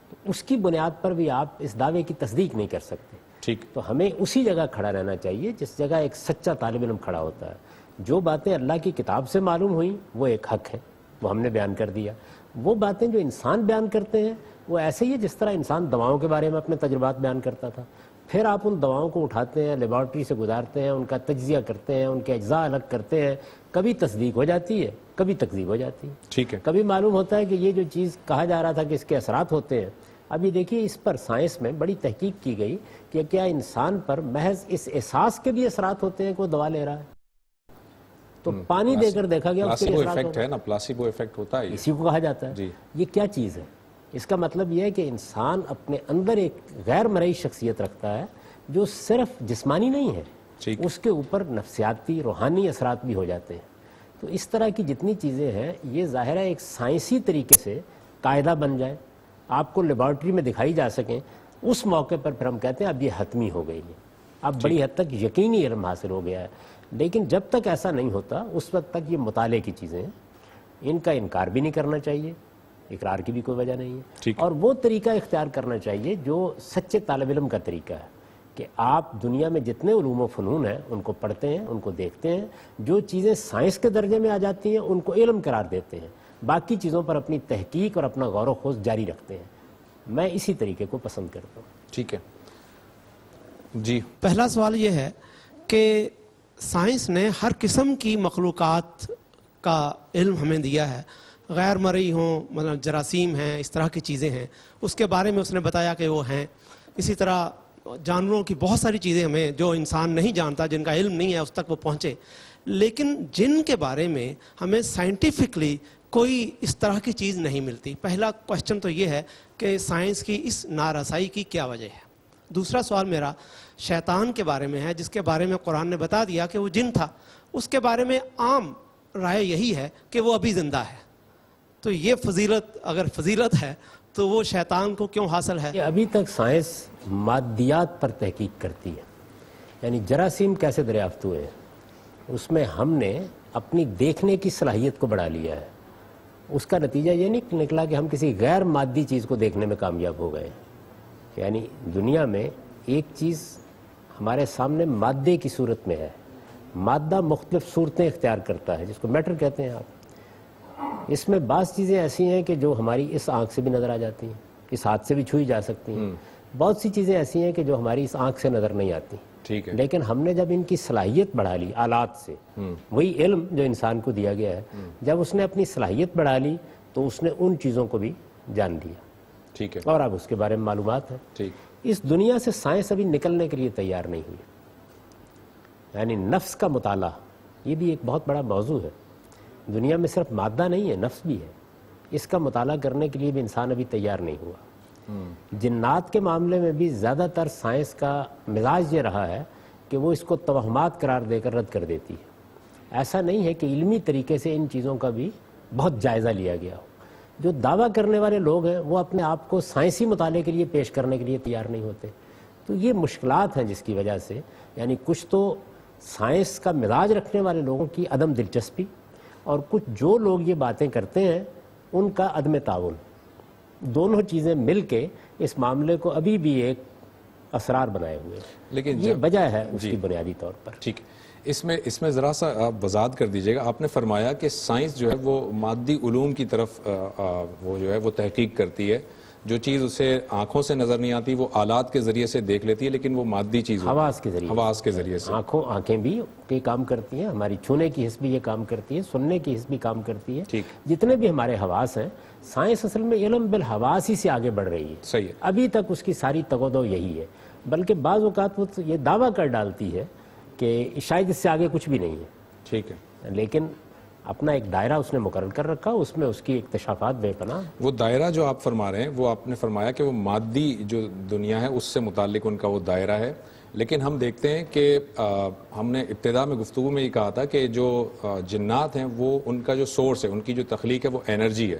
تو اس کی بنیاد پر بھی آپ اس دعوے کی تصدیق نہیں کر سکتے. ٹھیک، تو ہمیں اسی جگہ کھڑا رہنا چاہیے جس جگہ ایک سچا طالب علم کھڑا ہوتا ہے. جو باتیں اللہ کی کتاب سے معلوم ہوئیں وہ ایک حق ہے، وہ ہم نے بیان کر دیا. وہ باتیں جو انسان بیان کرتے ہیں وہ ایسے ہی ہے جس طرح انسان دواؤں کے بارے میں اپنے تجربات بیان کرتا تھا. پھر آپ ان دواؤں کو اٹھاتے ہیں، لیبارٹری سے گزارتے ہیں، ان کا تجزیہ کرتے ہیں، ان کے اجزاء الگ کرتے ہیں. کبھی تصدیق ہو جاتی ہے، کبھی تکذیب ہو جاتی ہے. ٹھیک ہے، کبھی معلوم ہوتا ہے کہ یہ جو چیز کہا جا رہا تھا کہ اس کے اثرات ہوتے ہیں، اب یہ دیکھیے اس پر سائنس میں بڑی تحقیق کی گئی کہ کیا انسان پر محض اس احساس کے بھی اثرات ہوتے ہیں کہ وہ دوا لے رہا ہے. تو پانی دے کر دیکھا گیا اس کے پلاسیبو اثرات ایفیکٹ ہوتے ہے نا، پلاسیبو ایفیکٹ ہوتا ہے. اسی کو کہا جاتا ہے. جی، یہ کیا چیز ہے؟ اس کا مطلب یہ ہے کہ انسان اپنے اندر ایک غیر مرئی شخصیت رکھتا ہے جو صرف جسمانی نہیں ہے، ٹھیک، اس کے اوپر نفسیاتی روحانی اثرات بھی ہو جاتے ہیں. تو اس طرح کی جتنی چیزیں ہیں یہ ظاہر ہے ایک سائنسی طریقے سے قاعدہ بن جائے، آپ کو لیبارٹری میں دکھائی جا سکیں، اس موقع پر پھر ہم کہتے ہیں اب یہ حتمی ہو گئی ہے، اب بڑی حد تک یقینی علم حاصل ہو گیا ہے. لیکن جب تک ایسا نہیں ہوتا اس وقت تک یہ مطالعے کی چیزیں ہیں، ان کا انکار بھی نہیں کرنا چاہیے، اقرار کی بھی کوئی وجہ نہیں ہے. ٹھیک، اور وہ طریقہ اختیار کرنا چاہیے جو سچے طالب علم کا طریقہ ہے کہ آپ دنیا میں جتنے علوم و فنون ہیں ان کو پڑھتے ہیں، ان کو دیکھتے ہیں، جو چیزیں سائنس کے درجے میں آ جاتی ہیں ان کو علم قرار دیتے ہیں، باقی چیزوں پر اپنی تحقیق اور اپنا غور و خوض جاری رکھتے ہیں. میں اسی طریقے کو پسند کرتا ہوں. ٹھیک ہے. جی، پہلا سوال یہ ہے کہ سائنس نے ہر قسم کی مخلوقات کا علم ہمیں دیا ہے، غیر مرئی ہوں، مطلب جراثیم ہیں، اس طرح کی چیزیں ہیں، اس کے بارے میں اس نے بتایا کہ وہ ہیں. اسی طرح جانوروں کی بہت ساری چیزیں ہمیں جو انسان نہیں جانتا، جن کا علم نہیں ہے، اس تک وہ پہنچے. لیکن جن کے بارے میں ہمیں سائنٹیفکلی کوئی اس طرح کی چیز نہیں ملتی. پہلا کوشچن تو یہ ہے کہ سائنس کی اس نارسائی کی کیا وجہ ہے. دوسرا سوال میرا شیطان کے بارے میں ہے، جس کے بارے میں قرآن نے بتا دیا کہ وہ جن تھا. اس کے بارے میں عام رائے یہی ہے کہ وہ ابھی زندہ ہے. تو یہ فضیلت اگر فضیلت ہے تو وہ شیطان کو کیوں حاصل ہے؟ کہ ابھی تک سائنس مادیات پر تحقیق کرتی ہے، یعنی جراثیم کیسے دریافت ہوئے ہیں، اس میں ہم نے اپنی دیکھنے کی صلاحیت کو بڑھا لیا ہے. اس کا نتیجہ یہ نہیں نکلا کہ ہم کسی غیر مادی چیز کو دیکھنے میں کامیاب ہو گئے. یعنی دنیا میں ایک چیز ہمارے سامنے مادے کی صورت میں ہے، مادہ مختلف صورتیں اختیار کرتا ہے جس کو میٹر کہتے ہیں آپ. اس میں بعض چیزیں ایسی ہیں کہ جو ہماری اس آنکھ سے بھی نظر آ جاتی ہیں، اس ہاتھ سے بھی چھوئی جا سکتی ہیں. بہت سی چیزیں ایسی ہیں کہ جو ہماری اس آنکھ سے نظر نہیں آتی. ٹھیک ہے، لیکن ہم نے جب ان کی صلاحیت بڑھا لی آلات سے، وہی علم جو انسان کو دیا گیا ہے، جب اس نے اپنی صلاحیت بڑھا لی تو اس نے ان چیزوں کو بھی جان لیا. ٹھیک ہے، اور اب اس کے بارے میں معلومات ہے. ٹھیک، اس دنیا سے سائنس ابھی نکلنے کے لیے تیار نہیں ہوئی. یعنی نفس کا مطالعہ یہ بھی ایک بہت بڑا موضوع ہے. دنیا میں صرف مادہ نہیں ہے، نفس بھی ہے. اس کا مطالعہ کرنے کے لیے بھی انسان ابھی تیار نہیں ہوا. جنات کے معاملے میں بھی زیادہ تر سائنس کا مزاج یہ رہا ہے کہ وہ اس کو توہمات قرار دے کر رد کر دیتی ہے. ایسا نہیں ہے کہ علمی طریقے سے ان چیزوں کا بھی بہت جائزہ لیا گیا ہو. جو دعویٰ کرنے والے لوگ ہیں وہ اپنے آپ کو سائنسی مطالعے کے لیے پیش کرنے کے لیے تیار نہیں ہوتے. تو یہ مشکلات ہیں جس کی وجہ سے یعنی کچھ تو سائنس کا مزاج رکھنے والے لوگوں کی عدم دلچسپی، اور کچھ جو لوگ یہ باتیں کرتے ہیں ان کا عدم تعاون، دونوں چیزیں مل کے اس معاملے کو ابھی بھی ایک اسرار بنائے ہوئے. لیکن یہ وجہ ہے اس کی بنیادی طور پر. ٹھیک ہے. اس میں ذرا سا آپ وضاحت کر دیجیے گا. آپ نے فرمایا کہ سائنس جو ہے وہ مادی علوم کی طرف وہ جو ہے وہ تحقیق کرتی ہے. جو چیز اسے آنکھوں سے نظر نہیں آتی وہ آلات کے ذریعے سے دیکھ لیتی ہے، لیکن وہ مادی چیز حواس کے ذریعے سے. آنکھیں بھی یہ کام کرتی ہیں، ہماری چھونے کی حس بھی یہ کام کرتی ہے، سننے کی حس بھی کام کرتی ہے. ٹھیک. جتنے بھی ہمارے حواس ہیں، سائنس اصل میں علم بالحواس ہی سے آگے بڑھ رہی ہے. صحیح ہے. ابھی تک اس کی ساری تگ و دو یہی ہے. بلکہ بعض اوقات وہ یہ دعویٰ کر ڈالتی ہے کہ شاید اس سے آگے کچھ بھی نہیں ہے، ٹھیک ہے، لیکن اپنا ایک دائرہ اس نے مقرر کر رکھا، اس میں اس کی اکتشافات بے پناہ۔ وہ دائرہ جو آپ فرما رہے ہیں وہ آپ نے فرمایا کہ وہ مادی جو دنیا ہے اس سے متعلق ان کا وہ دائرہ ہے، لیکن ہم دیکھتے ہیں کہ ہم نے ابتدا میں گفتگو میں یہ کہا تھا کہ جو جنات ہیں وہ ان کا جو سورس ہے، ان کی جو تخلیق ہے وہ انرجی ہے۔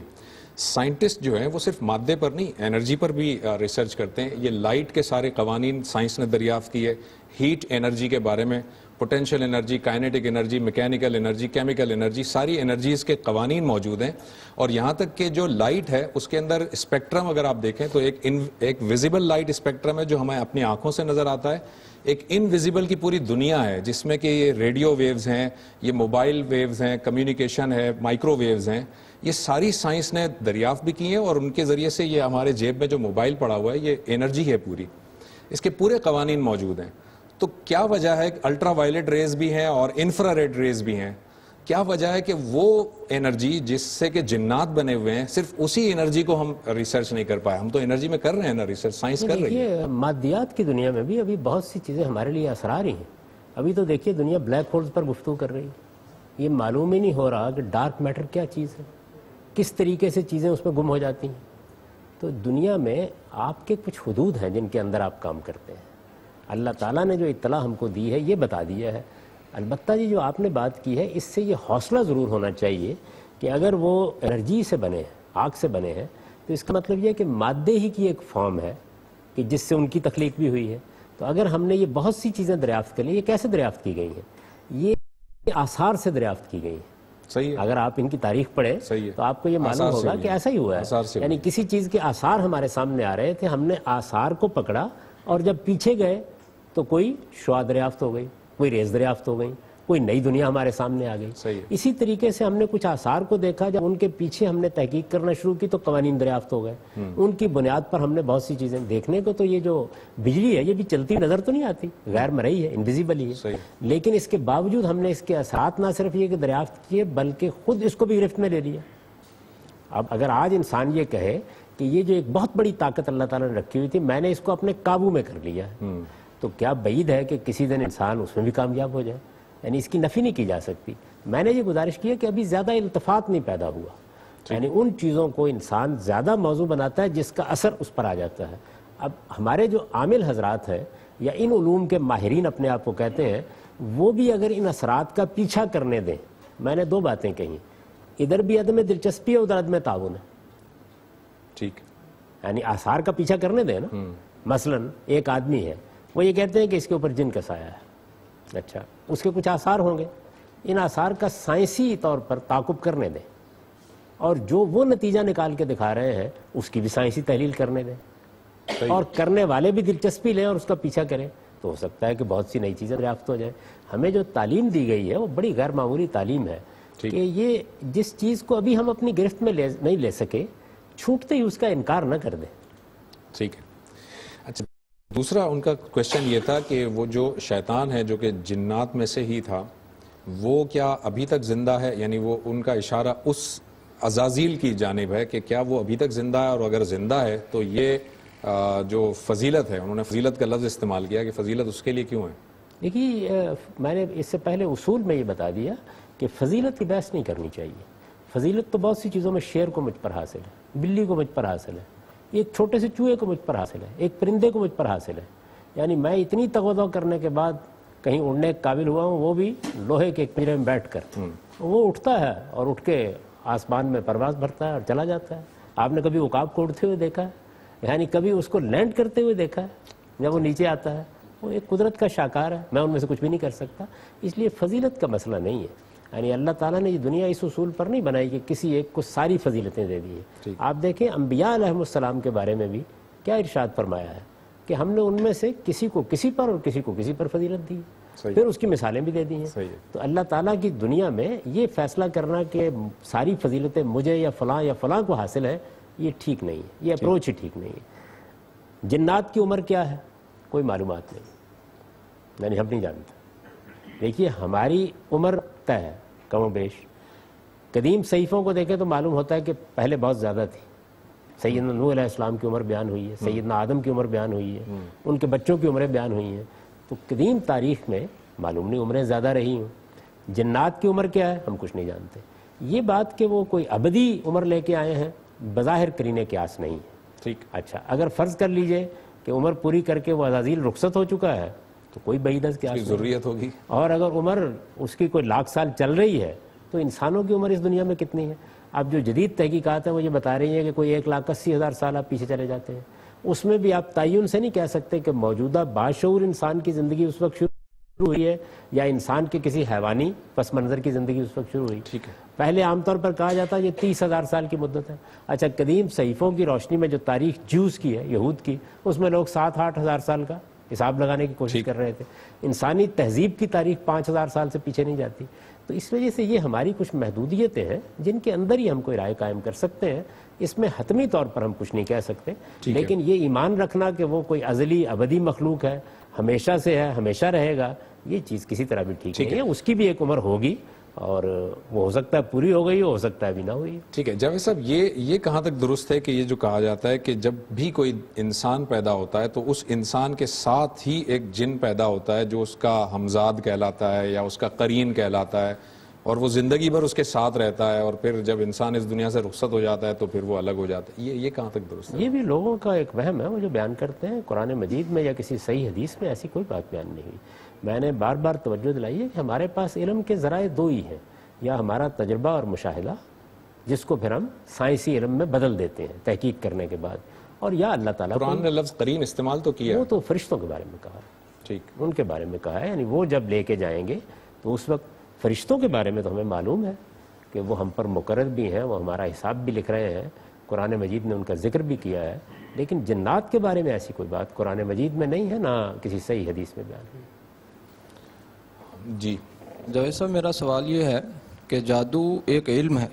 سائنٹسٹ جو ہیں وہ صرف مادے پر نہیں انرجی پر بھی ریسرچ کرتے ہیں۔ یہ لائٹ کے سارے قوانین سائنس نے دریافت کی ہے، ہیٹ انرجی کے بارے میں، potential energy, kinetic energy, mechanical energy, chemical energy, ساری انرجیز کے قوانین موجود ہیں، اور یہاں تک کہ جو لائٹ ہے اس کے اندر اسپیکٹرم اگر آپ دیکھیں تو ایک ویزیبل لائٹ اسپیکٹرم ہے جو ہمیں اپنی آنکھوں سے نظر آتا ہے، ایک انویزیبل کی پوری دنیا ہے جس میں کہ یہ ریڈیو ویوز ہیں، یہ موبائل ویوز ہیں، کمیونیکیشن ہے، مائکرو ویوز ہیں، یہ ساری سائنس نے دریافت بھی کی ہیں، اور ان کے ذریعے سے یہ ہمارے جیب میں جو موبائل پڑا ہوا ہے یہ انرجی ہے پوری، اس کے پورے قوانین موجود ہیں۔ تو کیا وجہ ہے کہ الٹرا وائلٹ ریز بھی ہیں اور انفرا ریڈ ریز بھی ہیں، کیا وجہ ہے کہ وہ انرجی جس سے کہ جنات بنے ہوئے ہیں صرف اسی انرجی کو ہم ریسرچ نہیں کر پائے؟ ہم تو انرجی میں کر رہے ہیں نا ریسرچ، سائنس کر رہی ہے۔ دیکھیے مادیات کی دنیا میں بھی ابھی بہت سی چیزیں ہمارے لیے اثرار ہی ہیں۔ ابھی تو دیکھیے دنیا بلیک ہولز پر گفتگو کر رہی ہے، یہ معلوم ہی نہیں ہو رہا کہ ڈارک میٹر کیا چیز ہے، کس طریقے سے چیزیں اس میں گم ہو جاتی ہیں۔ تو دنیا میں آپ کے کچھ حدود ہیں جن کے اندر آپ کام کرتے ہیں۔ اللہ تعالیٰ نے جو اطلاع ہم کو دی ہے یہ بتا دیا ہے۔ البتہ یہ جو آپ نے بات کی ہے اس سے یہ حوصلہ ضرور ہونا چاہیے کہ اگر وہ انرجی سے بنے ہیں، آگ سے بنے ہیں، تو اس کا مطلب یہ ہے کہ مادے ہی کی ایک فارم ہے کہ جس سے ان کی تخلیق بھی ہوئی ہے۔ تو اگر ہم نے یہ بہت سی چیزیں دریافت کر لی، یہ کیسے دریافت کی گئی ہیں؟ یہ آثار سے دریافت کی گئی ہیں۔ صحیح ہے، اگر آپ ان کی تاریخ پڑھیں صحیح ہے، تو آپ کو یہ معلوم آثار سے ہوگا ہوئی کہ ہیں، ایسا ہی ہوا آثار ہے، سے یعنی کسی چیز کے آثار ہمارے سامنے آ رہے تھے، ہم نے آثار کو پکڑا اور جب پیچھے گئے تو کوئی شعاع دریافت ہو گئی، کوئی ریز دریافت ہو گئی، کوئی نئی دنیا ہمارے سامنے آ گئی۔ صحیح ہے۔ اسی طریقے سے ہم نے کچھ آثار کو دیکھا، جب ان کے پیچھے ہم نے تحقیق کرنا شروع کی تو قوانین دریافت ہو گئے، ان کی بنیاد پر ہم نے بہت سی چیزیں دیکھنے کو، تو یہ جو بجلی ہے یہ بھی چلتی نظر تو نہیں آتی، غیر مرئی ہے، انویزیبل ہی ہے، صحیح۔ لیکن اس کے باوجود ہم نے اس کے اثرات نہ صرف یہ کہ دریافت کیے بلکہ خود اس کو بھی گرفت میں لے لیا۔ اب اگر آج انسان یہ کہے کہ یہ جو ایک بہت بڑی طاقت اللہ تعالیٰ نے رکھی ہوئی تھی میں نے اس کو اپنے قابو میں کر لیا ہے، تو کیا بعید ہے کہ کسی دن انسان اس میں بھی کامیاب ہو جائے؟ یعنی اس کی نفی نہیں کی جا سکتی۔ میں نے یہ گزارش کی ہے کہ ابھی زیادہ التفات نہیں پیدا ہوا، یعنی ان چیزوں کو انسان زیادہ موضوع بناتا ہے جس کا اثر اس پر آ جاتا ہے۔ اب ہمارے جو عامل حضرات ہیں یا ان علوم کے ماہرین اپنے آپ کو کہتے ہیں، وہ بھی اگر ان اثرات کا پیچھا کرنے دیں، میں نے دو باتیں کہیں، ادھر بھی عدم دلچسپی ہے، ادھر عدم تعاون ہے، ٹھیک، یعنی آثار کا پیچھا کرنے دیں نا۔ مثلا ایک آدمی ہے، وہ یہ کہتے ہیں کہ اس کے اوپر جن کا سایہ ہے، اچھا اس کے کچھ آثار ہوں گے، ان آثار کا سائنسی طور پر تعاقب کرنے دیں، اور جو وہ نتیجہ نکال کے دکھا رہے ہیں اس کی بھی سائنسی تحلیل کرنے دیں، اور کرنے والے بھی دلچسپی لیں اور اس کا پیچھا کریں، تو ہو سکتا ہے کہ بہت سی نئی چیزیں دریافت ہو جائیں۔ ہمیں جو تعلیم دی گئی ہے وہ بڑی غیر معمولی تعلیم ہے کہ یہ جس چیز کو ابھی ہم اپنی گرفت میں نہیں لے سکے، چھوٹتے ہی اس کا انکار نہ کر دیں۔ ٹھیک ہے۔ اچھا، دوسرا ان کا کوشچن یہ تھا کہ وہ جو شیطان ہے جو کہ جنات میں سے ہی تھا، وہ کیا ابھی تک زندہ ہے؟ یعنی وہ ان کا اشارہ اس عزازیل کی جانب ہے کہ کیا وہ ابھی تک زندہ ہے، اور اگر زندہ ہے تو یہ جو فضیلت ہے، انہوں نے فضیلت کا لفظ استعمال کیا کہ فضیلت اس کے لیے کیوں ہے؟ دیکھیے میں نے اس سے پہلے اصول میں یہ بتا دیا کہ فضیلت کی بحث نہیں کرنی چاہیے۔ فضیلت تو بہت سی چیزوں میں، شیر کو مجھ پر حاصل ہے، بلی کو مجھ پر حاصل ہے، ایک چھوٹے سے چوہے کو مجھ پر حاصل ہے، ایک پرندے کو مجھ پر حاصل ہے، یعنی میں اتنی تغوطہ کرنے کے بعد کہیں اڑنے کے قابل ہوا ہوں، وہ بھی لوہے کے ایک پنجرے میں بیٹھ کر، وہ اٹھتا ہے اور اٹھ کے آسمان میں پرواز بھرتا ہے اور چلا جاتا ہے۔ آپ نے کبھی عقاب کو اڑتے ہوئے دیکھا ہے؟ یعنی کبھی اس کو لینڈ کرتے ہوئے دیکھا ہے؟ جب وہ نیچے آتا ہے، وہ ایک قدرت کا شاکار ہے، میں ان میں سے کچھ بھی نہیں کر سکتا۔ اس لیے فضیلت کا مسئلہ نہیں ہے، یعنی اللہ تعالیٰ نے یہ دنیا اس اصول پر نہیں بنائی کہ کسی ایک کو ساری فضیلتیں دے دی ہیں۔ آپ دیکھیں انبیاء علیہ السلام کے بارے میں بھی کیا ارشاد فرمایا ہے کہ ہم نے ان میں سے کسی کو کسی پر اور کسی کو کسی پر فضیلت دی، پھر اس کی مثالیں بھی دے دی ہیں۔ تو اللہ تعالیٰ کی دنیا میں یہ فیصلہ کرنا کہ ساری فضیلتیں مجھے یا فلاں کو حاصل ہیں، یہ ٹھیک نہیں ہے، یہ اپروچ ہی ٹھیک نہیں ہے۔ جنات کی عمر کیا ہے کوئی معلومات نہیں، یعنی ہم نہیں جانتے۔ دیکھیے ہماری عمر طے ہے کم و بیش، قدیم صحیفوں کو دیکھیں تو معلوم ہوتا ہے کہ پہلے بہت زیادہ تھی، سیدنا نوح علیہ السلام کی عمر بیان ہوئی ہے، سیدنا آدم کی عمر بیان ہوئی ہے، ان کے بچوں کی عمریں بیان ہوئی ہیں. تو قدیم تاریخ میں معلوم نہیں عمریں زیادہ رہی ہوں. جنات کی عمر کیا ہے ہم کچھ نہیں جانتے. یہ بات کہ وہ کوئی ابدی عمر لے کے آئے ہیں بظاہر قرینہ قیاس نہیں ہے. ٹھیک. اچھا اگر فرض کر لیجئے کہ عمر پوری کر کے وہ عزازیل رخصت ہو چکا ہے تو کوئی بعید از قیاس نہیں. ضروریت ہوگی. اور اگر عمر اس کی کوئی لاکھ سال چل رہی ہے تو انسانوں کی عمر اس دنیا میں کتنی ہے؟ اب جو جدید تحقیقات ہیں وہ یہ بتا رہی ہیں کہ کوئی 1,80,000 سال آپ پیچھے چلے جاتے ہیں. اس میں بھی آپ تعین سے نہیں کہہ سکتے کہ موجودہ باشعور انسان کی زندگی اس وقت شروع ہوئی ہے یا انسان کے کسی حیوانی پس منظر کی زندگی اس وقت شروع ہوئی. ٹھیک ہے. پہلے عام طور پر کہا جاتا ہے یہ 30,000 سال کی مدت ہے. اچھا قدیم صحیفوں کی روشنی میں جو تاریخ جوز کی ہے یہود کی اس میں لوگ 7-8 ہزار سال کا حساب لگانے کی کوشش کر رہے تھے. انسانی تہذیب کی تاریخ 5,000 سال سے پیچھے نہیں جاتی. تو اس وجہ سے یہ ہماری کچھ محدودیتیں ہیں جن کے اندر ہی ہم کوئی رائے قائم کر سکتے ہیں. اس میں حتمی طور پر ہم کچھ نہیں کہہ سکتے لیکن یہ ایمان رکھنا کہ وہ کوئی ازلی ابدی مخلوق ہے ہمیشہ سے ہے ہمیشہ رہے گا یہ چیز کسی طرح بھی ٹھیک نہیں ہے. اس کی بھی ایک عمر ہوگی اور وہ ہو سکتا ہے پوری ہو گئی ہو سکتا ہے بھی نہ ہوئی. ٹھیک ہے. جاوید صاحب یہ کہاں تک درست ہے کہ یہ جو کہا جاتا ہے کہ جب بھی کوئی انسان پیدا ہوتا ہے تو اس انسان کے ساتھ ہی ایک جن پیدا ہوتا ہے جو اس کا ہمزاد کہلاتا ہے یا اس کا قرین کہلاتا ہے اور وہ زندگی بھر اس کے ساتھ رہتا ہے اور پھر جب انسان اس دنیا سے رخصت ہو جاتا ہے تو پھر وہ الگ ہو جاتا ہے. یہ کہاں تک درست ہے؟ یہ بھی لوگوں کا ایک وہم ہے وہ جو بیان کرتے ہیں. قرآن مجید میں یا کسی صحیح حدیث میں ایسی کوئی بات بیان نہیں ہوئی. میں نے بار بار توجہ دلائی ہے کہ ہمارے پاس علم کے ذرائع دو ہی ہیں یا ہمارا تجربہ اور مشاہدہ جس کو پھر ہم سائنسی علم میں بدل دیتے ہیں تحقیق کرنے کے بعد اور یا اللہ تعالیٰ قرآن نے لفظ قرین استعمال تو کیا. وہ تو فرشتوں کے بارے میں کہا ہے. ٹھیک. ان کے بارے میں کہا ہے یعنی وہ جب لے کے جائیں گے تو اس وقت فرشتوں کے بارے میں تو ہمیں معلوم ہے کہ وہ ہم پر مقرر بھی ہیں وہ ہمارا حساب بھی لکھ رہے ہیں. قرآن مجید نے ان کا ذکر بھی کیا ہے لیکن جنات کے بارے میں ایسی کوئی بات قرآن مجید میں نہیں ہے نہ کسی صحیح حدیث میں بیان ہوئی. جی جاوید صاحب میرا سوال یہ ہے کہ جادو ایک علم ہے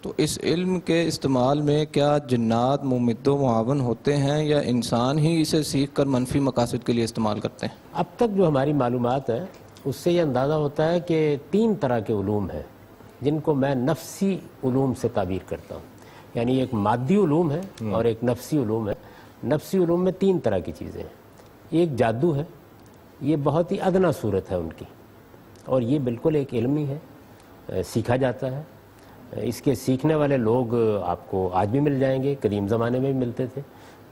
تو اس علم کے استعمال میں کیا جنات ممد و معاون ہوتے ہیں یا انسان ہی اسے سیکھ کر منفی مقاصد کے لیے استعمال کرتے ہیں؟ اب تک جو ہماری معلومات ہیں اس سے یہ اندازہ ہوتا ہے کہ 3 طرح کے علوم ہیں جن کو میں نفسی علوم سے تعبیر کرتا ہوں. یعنی ایک مادی علوم ہے اور ایک نفسی علوم ہے. نفسی علوم میں 3 طرح کی چیزیں ہیں. ایک جادو ہے یہ بہت ہی ادنا صورت ہے ان کی اور یہ بالکل ایک علم ہی ہے سیکھا جاتا ہے. اس کے سیکھنے والے لوگ آپ کو آج بھی مل جائیں گے قدیم زمانے میں بھی ملتے تھے.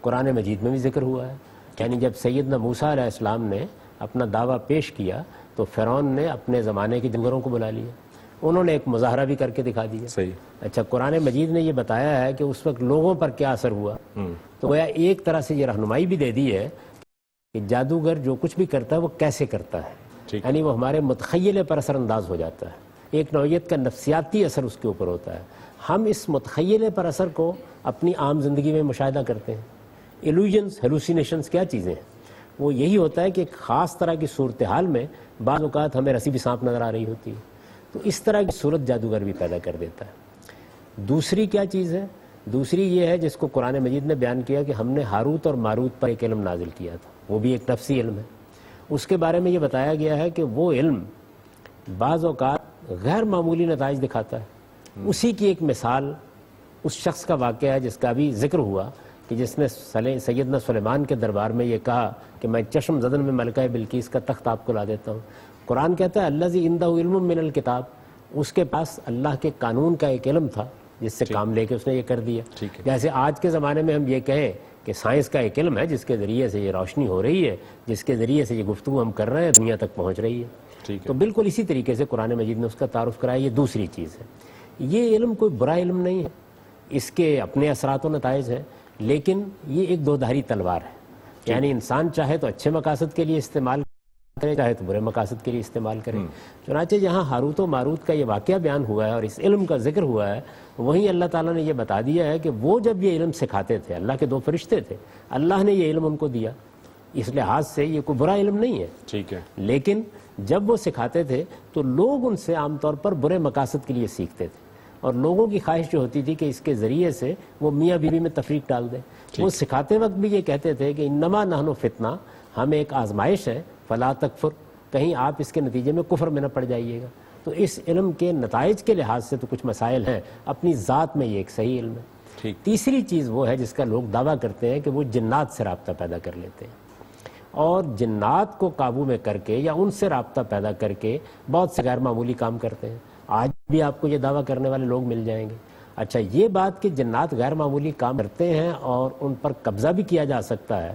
قرآن مجید میں بھی ذکر ہوا ہے. یعنی جب سیدنا موسیٰ علیہ السلام نے اپنا دعویٰ پیش کیا تو فرعون نے اپنے زمانے کے جنگروں کو بلا لیا. انہوں نے ایک مظاہرہ بھی کر کے دکھا دیا. صحیح. اچھا قرآن مجید نے یہ بتایا ہے کہ اس وقت لوگوں پر کیا اثر ہوا. تو گویا ایک طرح سے یہ رہنمائی بھی دے دی ہے کہ جادوگر جو کچھ بھی کرتا ہے وہ کیسے کرتا ہے. یعنی وہ ہمارے متخیلے پر اثر انداز ہو جاتا ہے. ایک نوعیت کا نفسیاتی اثر اس کے اوپر ہوتا ہے. ہم اس متخیلے پر اثر کو اپنی عام زندگی میں مشاہدہ کرتے ہیں. ایلوژنز ہیلوسینیشنز کیا چیزیں ہیں؟ وہ یہی ہوتا ہے کہ ایک خاص طرح کی صورتحال میں بعض اوقات ہمیں رسی بھی سانپ نظر آ رہی ہوتی ہے. تو اس طرح کی صورت جادوگر بھی پیدا کر دیتا ہے. دوسری کیا چیز ہے؟ دوسری یہ ہے جس کو قرآن مجید نے بیان کیا کہ ہم نے ہاروت اور ماروت پر ایک علم نازل کیا تھا. وہ بھی ایک نفسی علم ہے. اس کے بارے میں یہ بتایا گیا ہے کہ وہ علم بعض اوقات غیر معمولی نتائج دکھاتا ہے. اسی کی ایک مثال اس شخص کا واقعہ ہے جس کا بھی ذکر ہوا کہ جس نے سیدنا سلیمان کے دربار میں یہ کہا کہ میں چشم زدن میں ملکہ بلقیس کا تخت آپ کو لا دیتا ہوں. قرآن کہتا ہے الذی عندہ علم من الکتاب. اس کے پاس اللہ کے قانون کا ایک علم تھا جس سے کام لے کے اس نے یہ کر دیا. جیسے آج کے زمانے میں ہم یہ کہیں کہ سائنس کا ایک علم ہے جس کے ذریعے سے یہ روشنی ہو رہی ہے جس کے ذریعے سے یہ گفتگو ہم کر رہے ہیں دنیا تک پہنچ رہی ہے. تو بالکل اسی طریقے سے قرآن مجید نے اس کا تعارف کرایا. یہ دوسری چیز ہے. یہ علم کوئی برا علم نہیں ہے. اس کے اپنے اثرات و نتائج ہیں لیکن یہ ایک دودھاری تلوار ہے. یعنی انسان چاہے تو اچھے مقاصد کے لیے استعمال کرے چاہے تو برے مقاصد کے لیے استعمال کرے. چنانچہ جہاں ہاروت و ماروت کا یہ واقعہ بیان ہوا ہے اور اس علم کا ذکر ہوا ہے وہیں اللہ تعالیٰ نے یہ بتا دیا ہے کہ وہ جب یہ علم سکھاتے تھے اللہ کے 2 فرشتے تھے اللہ نے یہ علم ان کو دیا. اس لحاظ سے یہ کوئی برا علم نہیں ہے. ٹھیک ہے. لیکن جب وہ سکھاتے تھے تو لوگ ان سے عام طور پر برے مقاصد کے لیے سیکھتے تھے اور لوگوں کی خواہش جو ہوتی تھی کہ اس کے ذریعے سے وہ میاں بیوی میں تفریق ڈال دیں. وہ سکھاتے وقت بھی یہ کہتے تھے کہ انما نحن فتنہ ہم ایک آزمائش ہے فلا تکفر کہیں آپ اس کے نتیجے میں کفر میں نہ پڑ جائیے گا. تو اس علم کے نتائج کے لحاظ سے تو کچھ مسائل ہیں اپنی ذات میں یہ ایک صحیح علم ہے. تیسری چیز وہ ہے جس کا لوگ دعویٰ کرتے ہیں کہ وہ جنات سے رابطہ پیدا کر لیتے ہیں، اور جنات کو قابو میں کر کے یا ان سے رابطہ پیدا کر کے بہت سے غیر معمولی کام کرتے ہیں۔ آج بھی آپ کو یہ دعویٰ کرنے والے لوگ مل جائیں گے۔ اچھا، یہ بات کہ جنات غیر معمولی کام کرتے ہیں اور ان پر قبضہ بھی کیا جا سکتا ہے،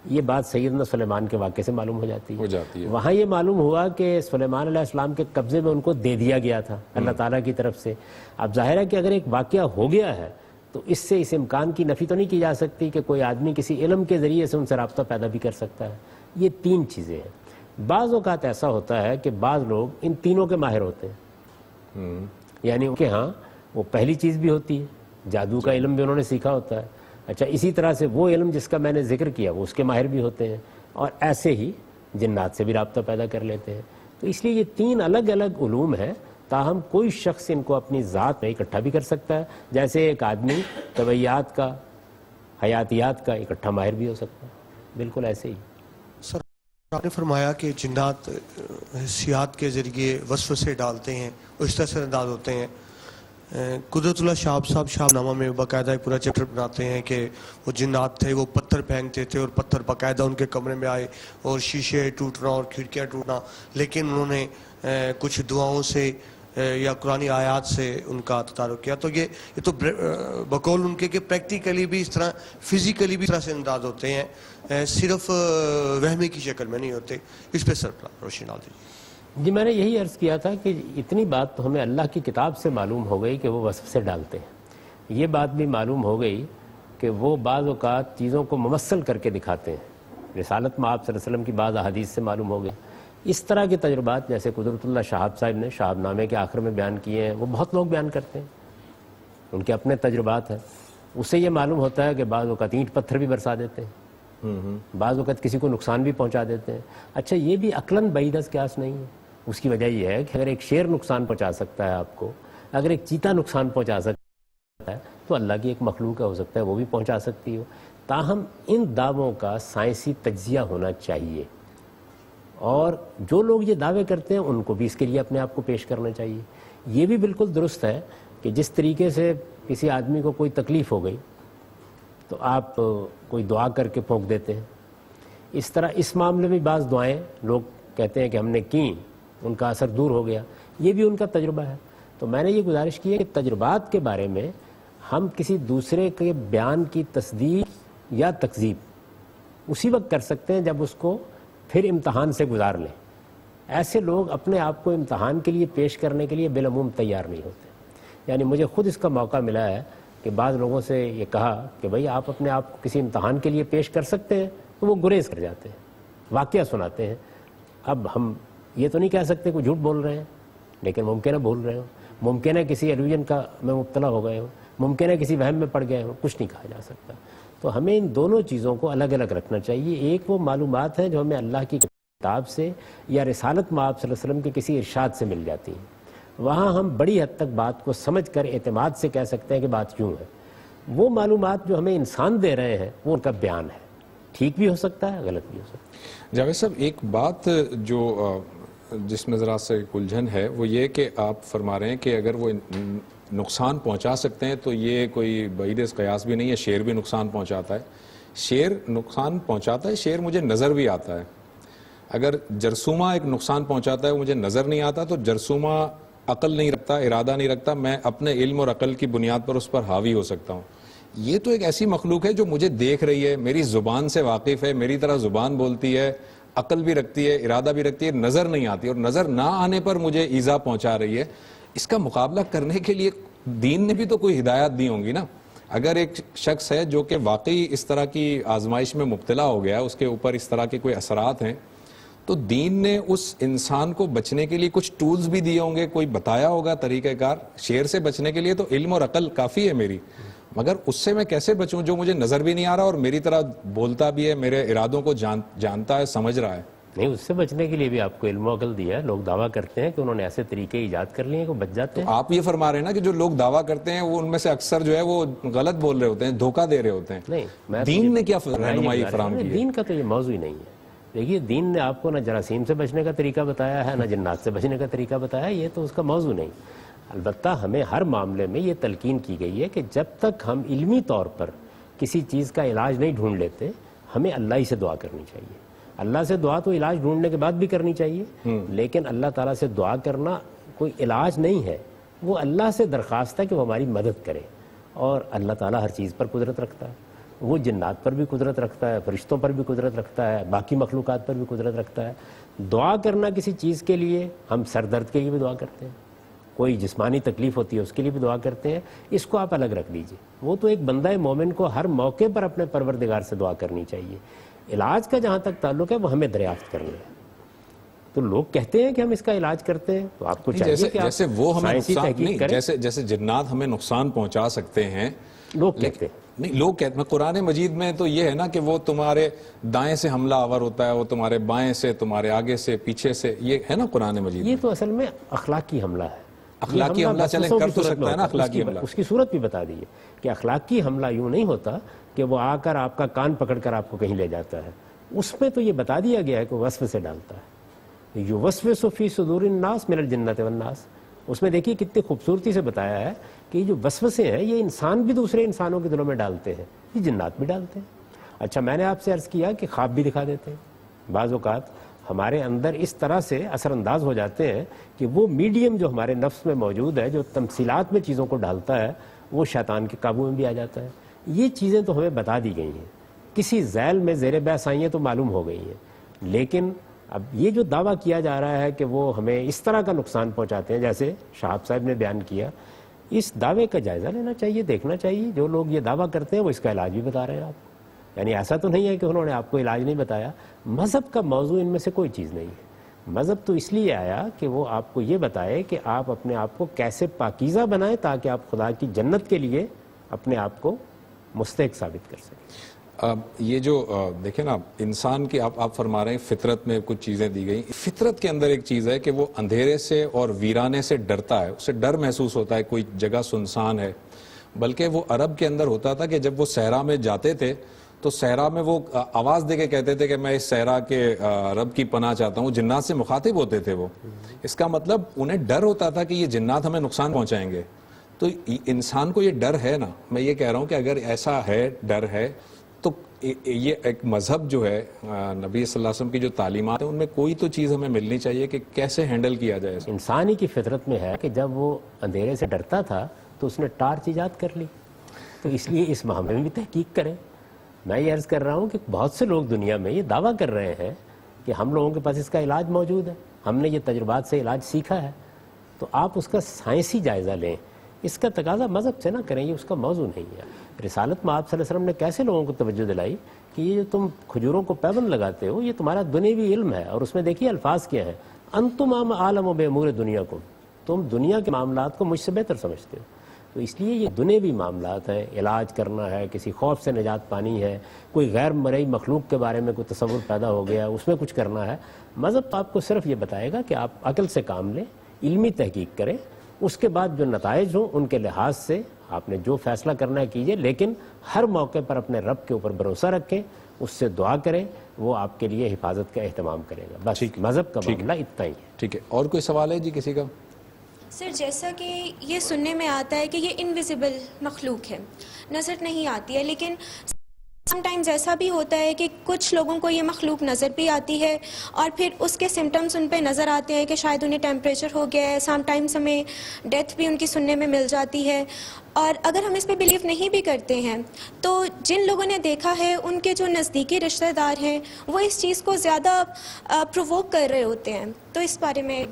یہ بات سیدنا سلیمان کے واقعے سے معلوم ہو جاتی ہے۔ وہاں یہ معلوم ہوا کہ سلیمان علیہ السلام کے قبضے میں ان کو دے دیا گیا تھا اللہ تعالیٰ کی طرف سے۔ اب ظاہر ہے کہ اگر ایک واقعہ ہو گیا ہے تو اس سے اس امکان کی نفی تو نہیں کی جا سکتی کہ کوئی آدمی کسی علم کے ذریعے سے ان سے رابطہ پیدا بھی کر سکتا ہے۔ یہ تین چیزیں ہیں۔ بعض اوقات ایسا ہوتا ہے کہ بعض لوگ ان تینوں کے ماہر ہوتے ہیں، یعنی ان کے ہاں وہ پہلی چیز بھی ہوتی ہے، جادو کا علم بھی انہوں نے سیکھا ہوتا ہے۔ اچھا، اسی طرح سے وہ علم جس کا میں نے ذکر کیا وہ اس کے ماہر بھی ہوتے ہیں، اور ایسے ہی جنات سے بھی رابطہ پیدا کر لیتے ہیں۔ تو اس لیے یہ تین الگ الگ علوم ہیں، تاہم کوئی شخص ان کو اپنی ذات میں اکٹھا بھی کر سکتا ہے، جیسے ایک آدمی طبیعیات کا، حیاتیات کا اکٹھا ماہر بھی ہو سکتا ہے، بالکل ایسے ہی۔ سر، آپ نے فرمایا کہ جنات حسیات کے ذریعے وسوسے ڈالتے ہیں، اس طرح سے انداز ہوتے ہیں۔ قدرت اللہ شہاب صاحب شہاب نامہ میں باقاعدہ ایک پورا چیپٹر بناتے ہیں کہ وہ جنات تھے، وہ پتھر پھینکتے تھے اور پتھر باقاعدہ ان کے کمرے میں آئے اور شیشے ٹوٹنا اور کھڑکیاں ٹوٹنا، لیکن انہوں نے کچھ دعاؤں سے یا قرآنی آیات سے ان کا تعارف کیا۔ تو یہ تو بقول ان کے کہ پریکٹیکلی بھی اس طرح، فزیکلی بھی اس طرح سے انداز ہوتے ہیں، صرف وہمی کی شکل میں نہیں ہوتے۔ اس پہ سر روشنی ڈال دیجیے۔ جی، میں نے یہی عرض کیا تھا کہ اتنی بات تو ہمیں اللہ کی کتاب سے معلوم ہو گئی کہ وہ وسوسے ڈالتے ہیں۔ یہ بات بھی معلوم ہو گئی کہ وہ بعض اوقات چیزوں کو ممثل کر کے دکھاتے ہیں۔ رسالت میں آپ صلی اللہ علیہ وسلم کی بعض احادیث سے معلوم ہو گئی۔ اس طرح کے تجربات جیسے قدرت اللہ شہاب صاحب نے شہاب نامے کے آخر میں بیان کیے ہیں، وہ بہت لوگ بیان کرتے ہیں، ان کے اپنے تجربات ہیں۔ اس سے یہ معلوم ہوتا ہے کہ بعض اوقات اینٹ پتھر بھی برسا دیتے ہیں، بعض اوقات کسی کو نقصان بھی پہنچا دیتے ہیں۔ اچھا، یہ بھی عقلاً بعید از قیاس نہیں ہے۔ اس کی وجہ یہ ہے کہ اگر ایک شیر نقصان پہنچا سکتا ہے آپ کو، اگر ایک چیتا نقصان پہنچا سکتا ہے، تو اللہ کی ایک مخلوق ہو سکتا ہے وہ بھی پہنچا سکتی ہو۔ تاہم ان دعووں کا سائنسی تجزیہ ہونا چاہیے، اور جو لوگ یہ دعوے کرتے ہیں ان کو بھی اس کے لیے اپنے آپ کو پیش کرنا چاہیے۔ یہ بھی بالکل درست ہے کہ جس طریقے سے کسی آدمی کو کوئی تکلیف ہو گئی تو آپ کوئی دعا کر کے پھونک دیتے ہیں، اس طرح اس معاملے میں بعض دعائیں لوگ کہتے ہیں کہ ہم نے کی، ان کا اثر دور ہو گیا، یہ بھی ان کا تجربہ ہے۔ تو میں نے یہ گزارش کی ہے کہ تجربات کے بارے میں ہم کسی دوسرے کے بیان کی تصدیق یا تکذیب اسی وقت کر سکتے ہیں جب اس کو پھر امتحان سے گزار لیں۔ ایسے لوگ اپنے آپ کو امتحان کے لیے پیش کرنے کے لیے بالعموم تیار نہیں ہوتے۔ یعنی مجھے خود اس کا موقع ملا ہے کہ بعض لوگوں سے یہ کہا کہ بھئی آپ اپنے آپ کو کسی امتحان کے لیے پیش کر سکتے ہیں، تو وہ گریز کر جاتے ہیں، واقعہ سناتے ہیں۔ اب ہم یہ تو نہیں کہہ سکتے کہ جھوٹ بول رہے ہیں، لیکن ممکن ہے بھول رہے ہوں، ممکن ہے کسی ایلوژن کا میں مبتلا ہو گئے ہوں، ممکن ہے کسی وہم میں پڑ گئے ہوں، کچھ نہیں کہا جا سکتا۔ تو ہمیں ان دونوں چیزوں کو الگ الگ رکھنا چاہیے۔ ایک وہ معلومات ہیں جو ہمیں اللہ کی کتاب سے یا رسالت میں آپ صلی اللہ علیہ وسلم کے کسی ارشاد سے مل جاتی ہیں، وہاں ہم بڑی حد تک بات کو سمجھ کر اعتماد سے کہہ سکتے ہیں کہ بات یوں ہے۔ وہ معلومات جو ہمیں انسان دے رہے ہیں وہ ان کا بیان ہے، ٹھیک بھی ہو سکتا ہے، غلط بھی ہو سکتا ہے۔ جاوید صاحب، ایک بات جو جس میں ذرا سے الجھن ہے وہ یہ کہ آپ فرما رہے ہیں کہ اگر وہ نقصان پہنچا سکتے ہیں تو یہ کوئی بعید از قیاس بھی نہیں ہے، شیر بھی نقصان پہنچاتا ہے۔ شیر نقصان پہنچاتا ہے، شیر مجھے نظر بھی آتا ہے۔ اگر جرثومہ ایک نقصان پہنچاتا ہے وہ مجھے نظر نہیں آتا، تو جرثومہ عقل نہیں رکھتا، ارادہ نہیں رکھتا، میں اپنے علم اور عقل کی بنیاد پر اس پر حاوی ہو سکتا ہوں۔ یہ تو ایک ایسی مخلوق ہے جو مجھے دیکھ رہی ہے، میری زبان سے واقف ہے، میری طرح زبان بولتی ہے، عقل بھی رکھتی ہے، ارادہ بھی رکھتی ہے، نظر نہیں آتی، اور نظر نہ آنے پر مجھے ایذا پہنچا رہی ہے۔ اس کا مقابلہ کرنے کے لیے دین نے بھی تو کوئی ہدایات دی ہوں گی نا۔ اگر ایک شخص ہے جو کہ واقعی اس طرح کی آزمائش میں مبتلا ہو گیا، اس کے اوپر اس طرح کے کوئی اثرات ہیں، تو دین نے اس انسان کو بچنے کے لیے کچھ ٹولز بھی دیے ہوں گے، کوئی بتایا ہوگا طریقہ کار۔ شیر سے بچنے کے لیے تو علم اور عقل کافی ہے میری، مگر اس سے میں کیسے بچوں جو مجھے نظر بھی نہیں آ رہا اور میری طرح بولتا بھی ہے، میرے ارادوں کو جانتا ہے، سمجھ رہا ہے؟ نہیں، اس سے بچنے کے لیے بھی آپ کو علم و عقل دیا ہے۔ لوگ دعویٰ کرتے ہیں کہ انہوں نے ایسے طریقے ایجاد کر لیے ہیں کہ وہ بچ جاتے ہیں۔ آپ یہ فرما رہے ہیں نا کہ جو لوگ دعویٰ کرتے ہیں وہ ان میں سے اکثر جو ہے وہ غلط بول رہے ہوتے ہیں، دھوکہ دے رہے ہوتے ہیں۔ نہیں، دین نے کیا رہنمائی فراہم کی ہے؟ دین کا تو یہ موضوع ہی نہیں ہے۔ دیکھیے، دین نے آپ کو نہ جراثیم سے بچنے کا طریقہ بتایا ہے، نہ جنات سے بچنے کا طریقہ بتایا ہے، یہ تو اس کا موضوع نہیں۔ البتہ ہمیں ہر معاملے میں یہ تلقین کی گئی ہے کہ جب تک ہم علمی طور پر کسی چیز کا علاج نہیں ڈھونڈ لیتے ہمیں اللہ ہی سے دعا کرنی چاہیے. اللہ سے دعا تو علاج ڈھونڈنے کے بعد بھی کرنی چاہیے، لیکن اللہ تعالیٰ سے دعا کرنا کوئی علاج نہیں ہے، وہ اللہ سے درخواست ہے کہ وہ ہماری مدد کرے. اور اللہ تعالیٰ ہر چیز پر قدرت رکھتا ہے، وہ جنات پر بھی قدرت رکھتا ہے، فرشتوں پر بھی قدرت رکھتا ہے، باقی مخلوقات پر بھی قدرت رکھتا ہے. دعا کرنا کسی چیز کے لیے، ہم سر درد کے لیے بھی دعا کرتے ہیں، کوئی جسمانی تکلیف ہوتی ہے اس کے لیے بھی دعا کرتے ہیں، اس کو آپ الگ رکھ لیجئے. وہ تو ایک بندہ مومن کو ہر موقع پر اپنے پروردگار سے دعا کرنی چاہیے. علاج کا جہاں تک تعلق ہے وہ ہمیں دریافت کرنا ہے. تو لوگ کہتے ہیں کہ ہم اس کا علاج کرتے ہیں، تو آپ کو چاہیے کہ جیسے وہ ہمیں سائنسی نقصان تحقیق نہیں، کریں. جیسے جنات ہمیں نقصان پہنچا سکتے ہیں، لوگ کہتے ہیں نہیں لوگ کہتے ہیں. قرآن مجید میں تو یہ ہے نا کہ وہ تمہارے دائیں سے حملہ آور ہوتا ہے، وہ تمہارے بائیں سے، تمہارے آگے سے، پیچھے سے، یہ ہے نا قرآن مجید یہ میں. تو اصل میں اخلاقی حملہ ہے. اخلاقی حملہ چلیں کر تو سکتا ہے نا اخلاقی حملہ. اس کی صورت بھی بتا دیئے کہ اخلاقی حملہ یوں نہیں ہوتا کہ وہ آ کر آپ کا کان پکڑ کر آپ کو کہیں لے جاتا ہے. اس میں تو یہ بتا دیا گیا ہے کہ وسوسے ڈالتا ہے. یوسوس فی صدور الناس من الجنۃ والناس. اس میں دیکھیے کتنی خوبصورتی سے بتایا ہے کہ یہ جو وسوسے ہیں یہ انسان بھی دوسرے انسانوں کے دلوں میں ڈالتے ہیں، یہ جنات بھی ڈالتے ہیں. اچھا میں نے آپ سے عرض کیا کہ خواب بھی دکھا دیتے ہیں. بعض اوقات ہمارے اندر اس طرح سے اثر انداز ہو جاتے ہیں کہ وہ میڈیم جو ہمارے نفس میں موجود ہے، جو تمثیلات میں چیزوں کو ڈالتا ہے، وہ شیطان کے قابو میں بھی آ جاتا ہے. یہ چیزیں تو ہمیں بتا دی گئی ہیں، کسی ذیل میں زیر بحث آئی ہیں تو معلوم ہو گئی ہیں. لیکن اب یہ جو دعویٰ کیا جا رہا ہے کہ وہ ہمیں اس طرح کا نقصان پہنچاتے ہیں جیسے شہاب صاحب نے بیان کیا، اس دعوے کا جائزہ لینا چاہیے، دیکھنا چاہیے. جو لوگ یہ دعویٰ کرتے ہیں وہ اس کا علاج بھی بتا رہے ہیں آپ. یعنی ایسا تو نہیں ہے کہ انہوں نے آپ کو علاج نہیں بتایا. مذہب کا موضوع ان میں سے کوئی چیز نہیں ہے. مذہب تو اس لیے آیا کہ وہ آپ کو یہ بتائے کہ آپ اپنے آپ کو کیسے پاکیزہ بنائیں تاکہ آپ خدا کی جنت کے لیے اپنے آپ کو مستحق ثابت کر سکیں. یہ جو دیکھیں نا انسان کی آپ فرما رہے ہیں فطرت میں کچھ چیزیں دی گئی. فطرت کے اندر ایک چیز ہے کہ وہ اندھیرے سے اور ویرانے سے ڈرتا ہے، اسے ڈر محسوس ہوتا ہے، کوئی جگہ سنسان ہے. بلکہ وہ عرب کے اندر ہوتا تھا کہ جب وہ صحرا میں جاتے تھے تو صحرا میں وہ آواز دے کے کہتے تھے کہ میں اس صحرا کے رب کی پناہ چاہتا ہوں. جنات سے مخاطب ہوتے تھے وہ. اس کا مطلب انہیں ڈر ہوتا تھا کہ یہ جنات ہمیں نقصان پہنچائیں گے. تو انسان کو یہ ڈر ہے نا. میں یہ کہہ رہا ہوں کہ اگر ایسا ہے، ڈر ہے، تو یہ ایک مذہب جو ہے نبی صلی اللہ علیہ وسلم کی جو تعلیمات ہیں ان میں کوئی تو چیز ہمیں ملنی چاہیے کہ کیسے ہینڈل کیا جائے. انسانی کی فطرت میں ہے کہ جب وہ اندھیرے سے ڈرتا تھا تو اس نے ٹارچ ایجاد کر لی. تو اس لیے اس معاملے میں بھی تحقیق کریں. میں یہ عرض کر رہا ہوں کہ بہت سے لوگ دنیا میں یہ دعویٰ کر رہے ہیں کہ ہم لوگوں کے پاس اس کا علاج موجود ہے، ہم نے یہ تجربات سے علاج سیکھا ہے. تو آپ اس کا سائنسی جائزہ لیں. اس کا تقاضا مذہب سے نہ کریں، یہ اس کا موضوع نہیں ہے. رسالت میں آپ صلی اللہ علیہ وسلم نے کیسے لوگوں کو توجہ دلائی کہ یہ جو تم کھجوروں کو پیبند لگاتے ہو یہ تمہارا دنیوی علم ہے. اور اس میں دیکھیے الفاظ کیا ہیں، انتم عالم بامور دنیاکم، تم دنیا کے معاملات کو مجھ سے بہتر سمجھتے ہو. تو اس لیے یہ دنیوی معاملات ہیں، علاج کرنا ہے، کسی خوف سے نجات پانی ہے، کوئی غیر مرئی مخلوق کے بارے میں کوئی تصور پیدا ہو گیا اس میں کچھ کرنا ہے. مذہب آپ کو صرف یہ بتائے گا کہ آپ عقل سے کام لیں، علمی تحقیق کریں، اس کے بعد جو نتائج ہوں ان کے لحاظ سے آپ نے جو فیصلہ کرنا ہے کیجئے، لیکن ہر موقع پر اپنے رب کے اوپر بھروسہ رکھیں، اس سے دعا کریں، وہ آپ کے لیے حفاظت کا اہتمام کرے گا. بس مذہب کا معاملہ اتنا ہی ہے. ٹھیک ہے. اور کوئی سوال ہے جی کسی کا؟ سر جیسا کہ یہ سننے میں آتا ہے کہ یہ انویزیبل مخلوق ہے، نظر نہیں آتی ہے، لیکن سم ٹائمز ایسا بھی ہوتا ہے کہ کچھ لوگوں کو یہ مخلوق نظر بھی آتی ہے اور پھر اس کے سمٹمز ان پہ نظر آتے ہیں کہ شاید انہیں ٹیمپریچر ہو گیا ہے. سم ٹائمز ہمیں ڈیتھ بھی ان کی سننے میں مل جاتی ہے. اور اگر ہم اس پہ بلیو نہیں بھی کرتے ہیں تو جن لوگوں نے دیکھا ہے ان کے جو نزدیکی رشتہ دار ہیں وہ اس چیز کو زیادہ پرووک کر رہے ہوتے ہیں. تو اس بارے میں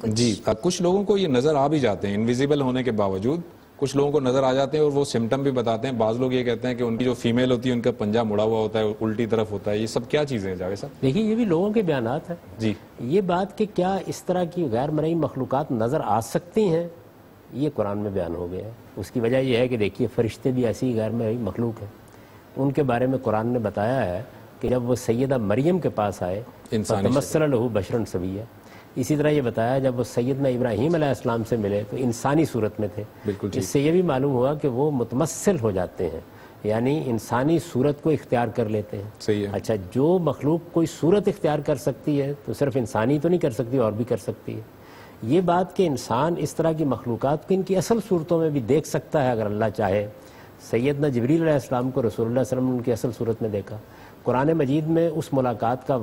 جی کچھ لوگوں کو یہ نظر آ بھی جاتے ہیں انویزیبل ہونے کے باوجود، کچھ لوگوں کو نظر آ جاتے ہیں اور وہ سمٹم بھی بتاتے ہیں. بعض لوگ یہ کہتے ہیں کہ ان کی جو فیمیل ہوتی ہے ان کا پنجہ مڑا ہوا ہوتا ہے، الٹی طرف ہوتا ہے. یہ سب کیا چیزیں ہیں جاوید صاحب؟ دیکھیے یہ بھی لوگوں کے بیانات ہیں. جی یہ بات کہ کیا اس طرح کی غیر مرئی مخلوقات نظر آ سکتی ہیں یہ قرآن میں بیان ہو گیا ہے. اس کی وجہ یہ ہے کہ دیکھیے فرشتے بھی ایسی غیر مرئی مخلوق ہیں. ان کے بارے میں قرآن نے بتایا ہے کہ جب وہ سیدہ مریم کے پاس آئے فَتَمَثَّلَ لَهُ بَشَرًا سَوِيًّا. اسی طرح یہ بتایا جب وہ سیدنا ابراہیم علیہ السلام سے ملے تو انسانی صورت میں تھے. اس سے یہ بھی معلوم ہوا کہ وہ متمثل ہو جاتے ہیں، یعنی انسانی صورت کو اختیار کر لیتے ہیں. صحیح ہے. اچھا جو مخلوق کوئی صورت اختیار کر سکتی ہے تو صرف انسانی تو نہیں کر سکتی، اور بھی کر سکتی ہے. یہ بات کہ انسان اس طرح کی مخلوقات کو ان کی اصل صورتوں میں بھی دیکھ سکتا ہے اگر اللہ چاہے. سیدنا جبریل علیہ السلام کو رسول اللہ صلی اللہ علیہ وسلم نے ان کی اصل صورت میں دیکھا. قرآن مجید میں اس ملاقات کا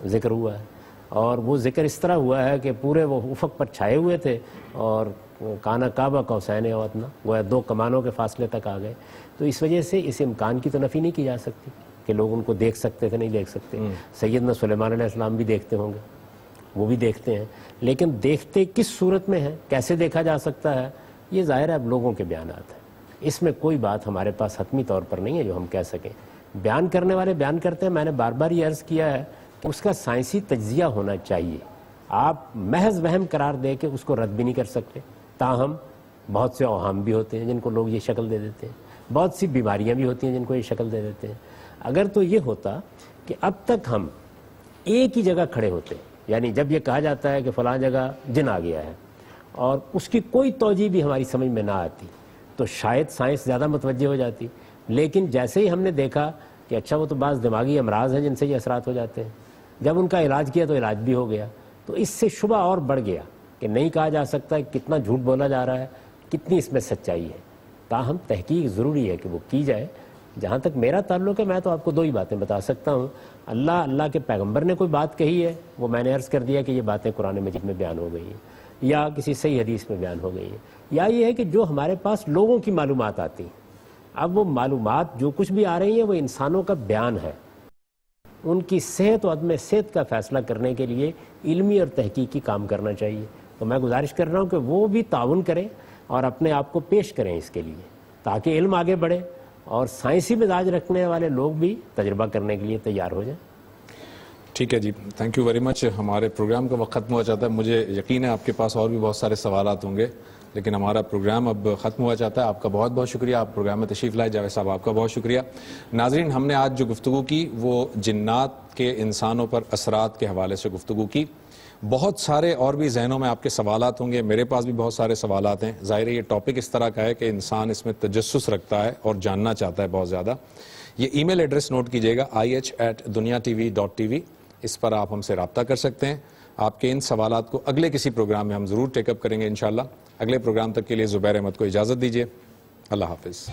ذکر ہوا ہے، اور وہ ذکر اس طرح ہوا ہے کہ پورے وہ افق پر چھائے ہوئے تھے اور کانا کعبہ قوسین او ادنیٰ، گویا 2 کمانوں کے فاصلے تک آ گئے. تو اس وجہ سے اس امکان کی تو نفی نہیں کی جا سکتی کہ لوگ ان کو دیکھ سکتے تھے، نہیں دیکھ سکتے. سیدنا سلیمان علیہ السلام بھی دیکھتے ہوں گے، وہ بھی دیکھتے ہیں، لیکن دیکھتے کس صورت میں ہیں، کیسے دیکھا جا سکتا ہے، یہ ظاہر ہے اب لوگوں کے بیانات ہیں. اس میں کوئی بات ہمارے پاس حتمی طور پر نہیں ہے جو ہم کہہ سکیں. بیان کرنے والے بیان کرتے ہیں. میں نے بار بار یہ عرض کیا ہے کہ اس کا سائنسی تجزیہ ہونا چاہیے. آپ محض وہم قرار دے کے اس کو رد بھی نہیں کر سکتے. تاہم بہت سے اوہام بھی ہوتے ہیں جن کو لوگ یہ شکل دے دیتے ہیں، بہت سی بیماریاں بھی ہوتی ہیں جن کو یہ شکل دے دیتے ہیں. اگر تو یہ ہوتا کہ اب تک ہم ایک ہی جگہ کھڑے ہوتے، یعنی جب یہ کہا جاتا ہے کہ فلاں جگہ جن آ گیا ہے اور اس کی کوئی توجیہ بھی ہماری سمجھ میں نہ آتی، تو شاید سائنس زیادہ متوجہ ہو جاتی. لیکن جیسے ہی ہم نے دیکھا کہ اچھا وہ تو بعض دماغی امراض ہیں جن سے یہ اثرات ہو جاتے ہیں، جب ان کا علاج کیا تو علاج بھی ہو گیا، تو اس سے شبہ اور بڑھ گیا کہ نہیں کہا جا سکتا کتنا جھوٹ بولا جا رہا ہے، کتنی اس میں سچائی ہے. تاہم تحقیق ضروری ہے کہ وہ کی جائے. جہاں تک میرا تعلق ہے، میں تو آپ کو 2 ہی باتیں بتا سکتا ہوں. اللہ کے پیغمبر نے کوئی بات کہی ہے، وہ میں نے عرض کر دیا کہ یہ باتیں قرآن مجید میں بیان ہو گئی ہیں یا کسی صحیح حدیث میں بیان ہو گئی ہیں، یا یہ ہے کہ جو ہمارے پاس لوگوں کی معلومات آتی ہیں. اب وہ معلومات جو کچھ بھی آ رہی ہیں وہ انسانوں کا بیان ہے. ان کی صحت و عدم صحت کا فیصلہ کرنے کے لیے علمی اور تحقیقی کام کرنا چاہیے. تو میں گزارش کر رہا ہوں کہ وہ بھی تعاون کریں اور اپنے آپ کو پیش کریں اس کے لیے، تاکہ علم آگے بڑھے اور سائنسی مزاج رکھنے والے لوگ بھی تجربہ کرنے کے لیے تیار ہو جائیں. ٹھیک ہے جی، تھینک یو ویری مچ. ہمارے پروگرام کا وقت ختم ہوا چاہتا ہے. مجھے یقین ہے آپ کے پاس اور بھی بہت سارے سوالات ہوں گے، لیکن ہمارا پروگرام اب ختم ہوا چاہتا ہے. آپ کا بہت بہت شکریہ، آپ پروگرام میں تشریف لائے. جاوید صاحب آپ کا بہت شکریہ. ناظرین، ہم نے آج جو گفتگو کی وہ جنات کے انسانوں پر اثرات کے حوالے سے گفتگو کی. بہت سارے اور بھی ذہنوں میں آپ کے سوالات ہوں گے، میرے پاس بھی بہت سارے سوالات ہیں. ظاہر ہے یہ ٹاپک اس طرح کا ہے کہ انسان اس میں تجسس رکھتا ہے اور جاننا چاہتا ہے بہت زیادہ. یہ ای میل ایڈریس نوٹ کیجئے گا ih@duniatv.tv. اس پر آپ ہم سے رابطہ کر سکتے ہیں. آپ کے ان سوالات کو اگلے کسی پروگرام میں ہم ضرور ٹیک اپ کریں گے انشاءاللہ. اگلے پروگرام تک کے لیے زبیر احمد کو اجازت دیجیے. اللہ حافظ.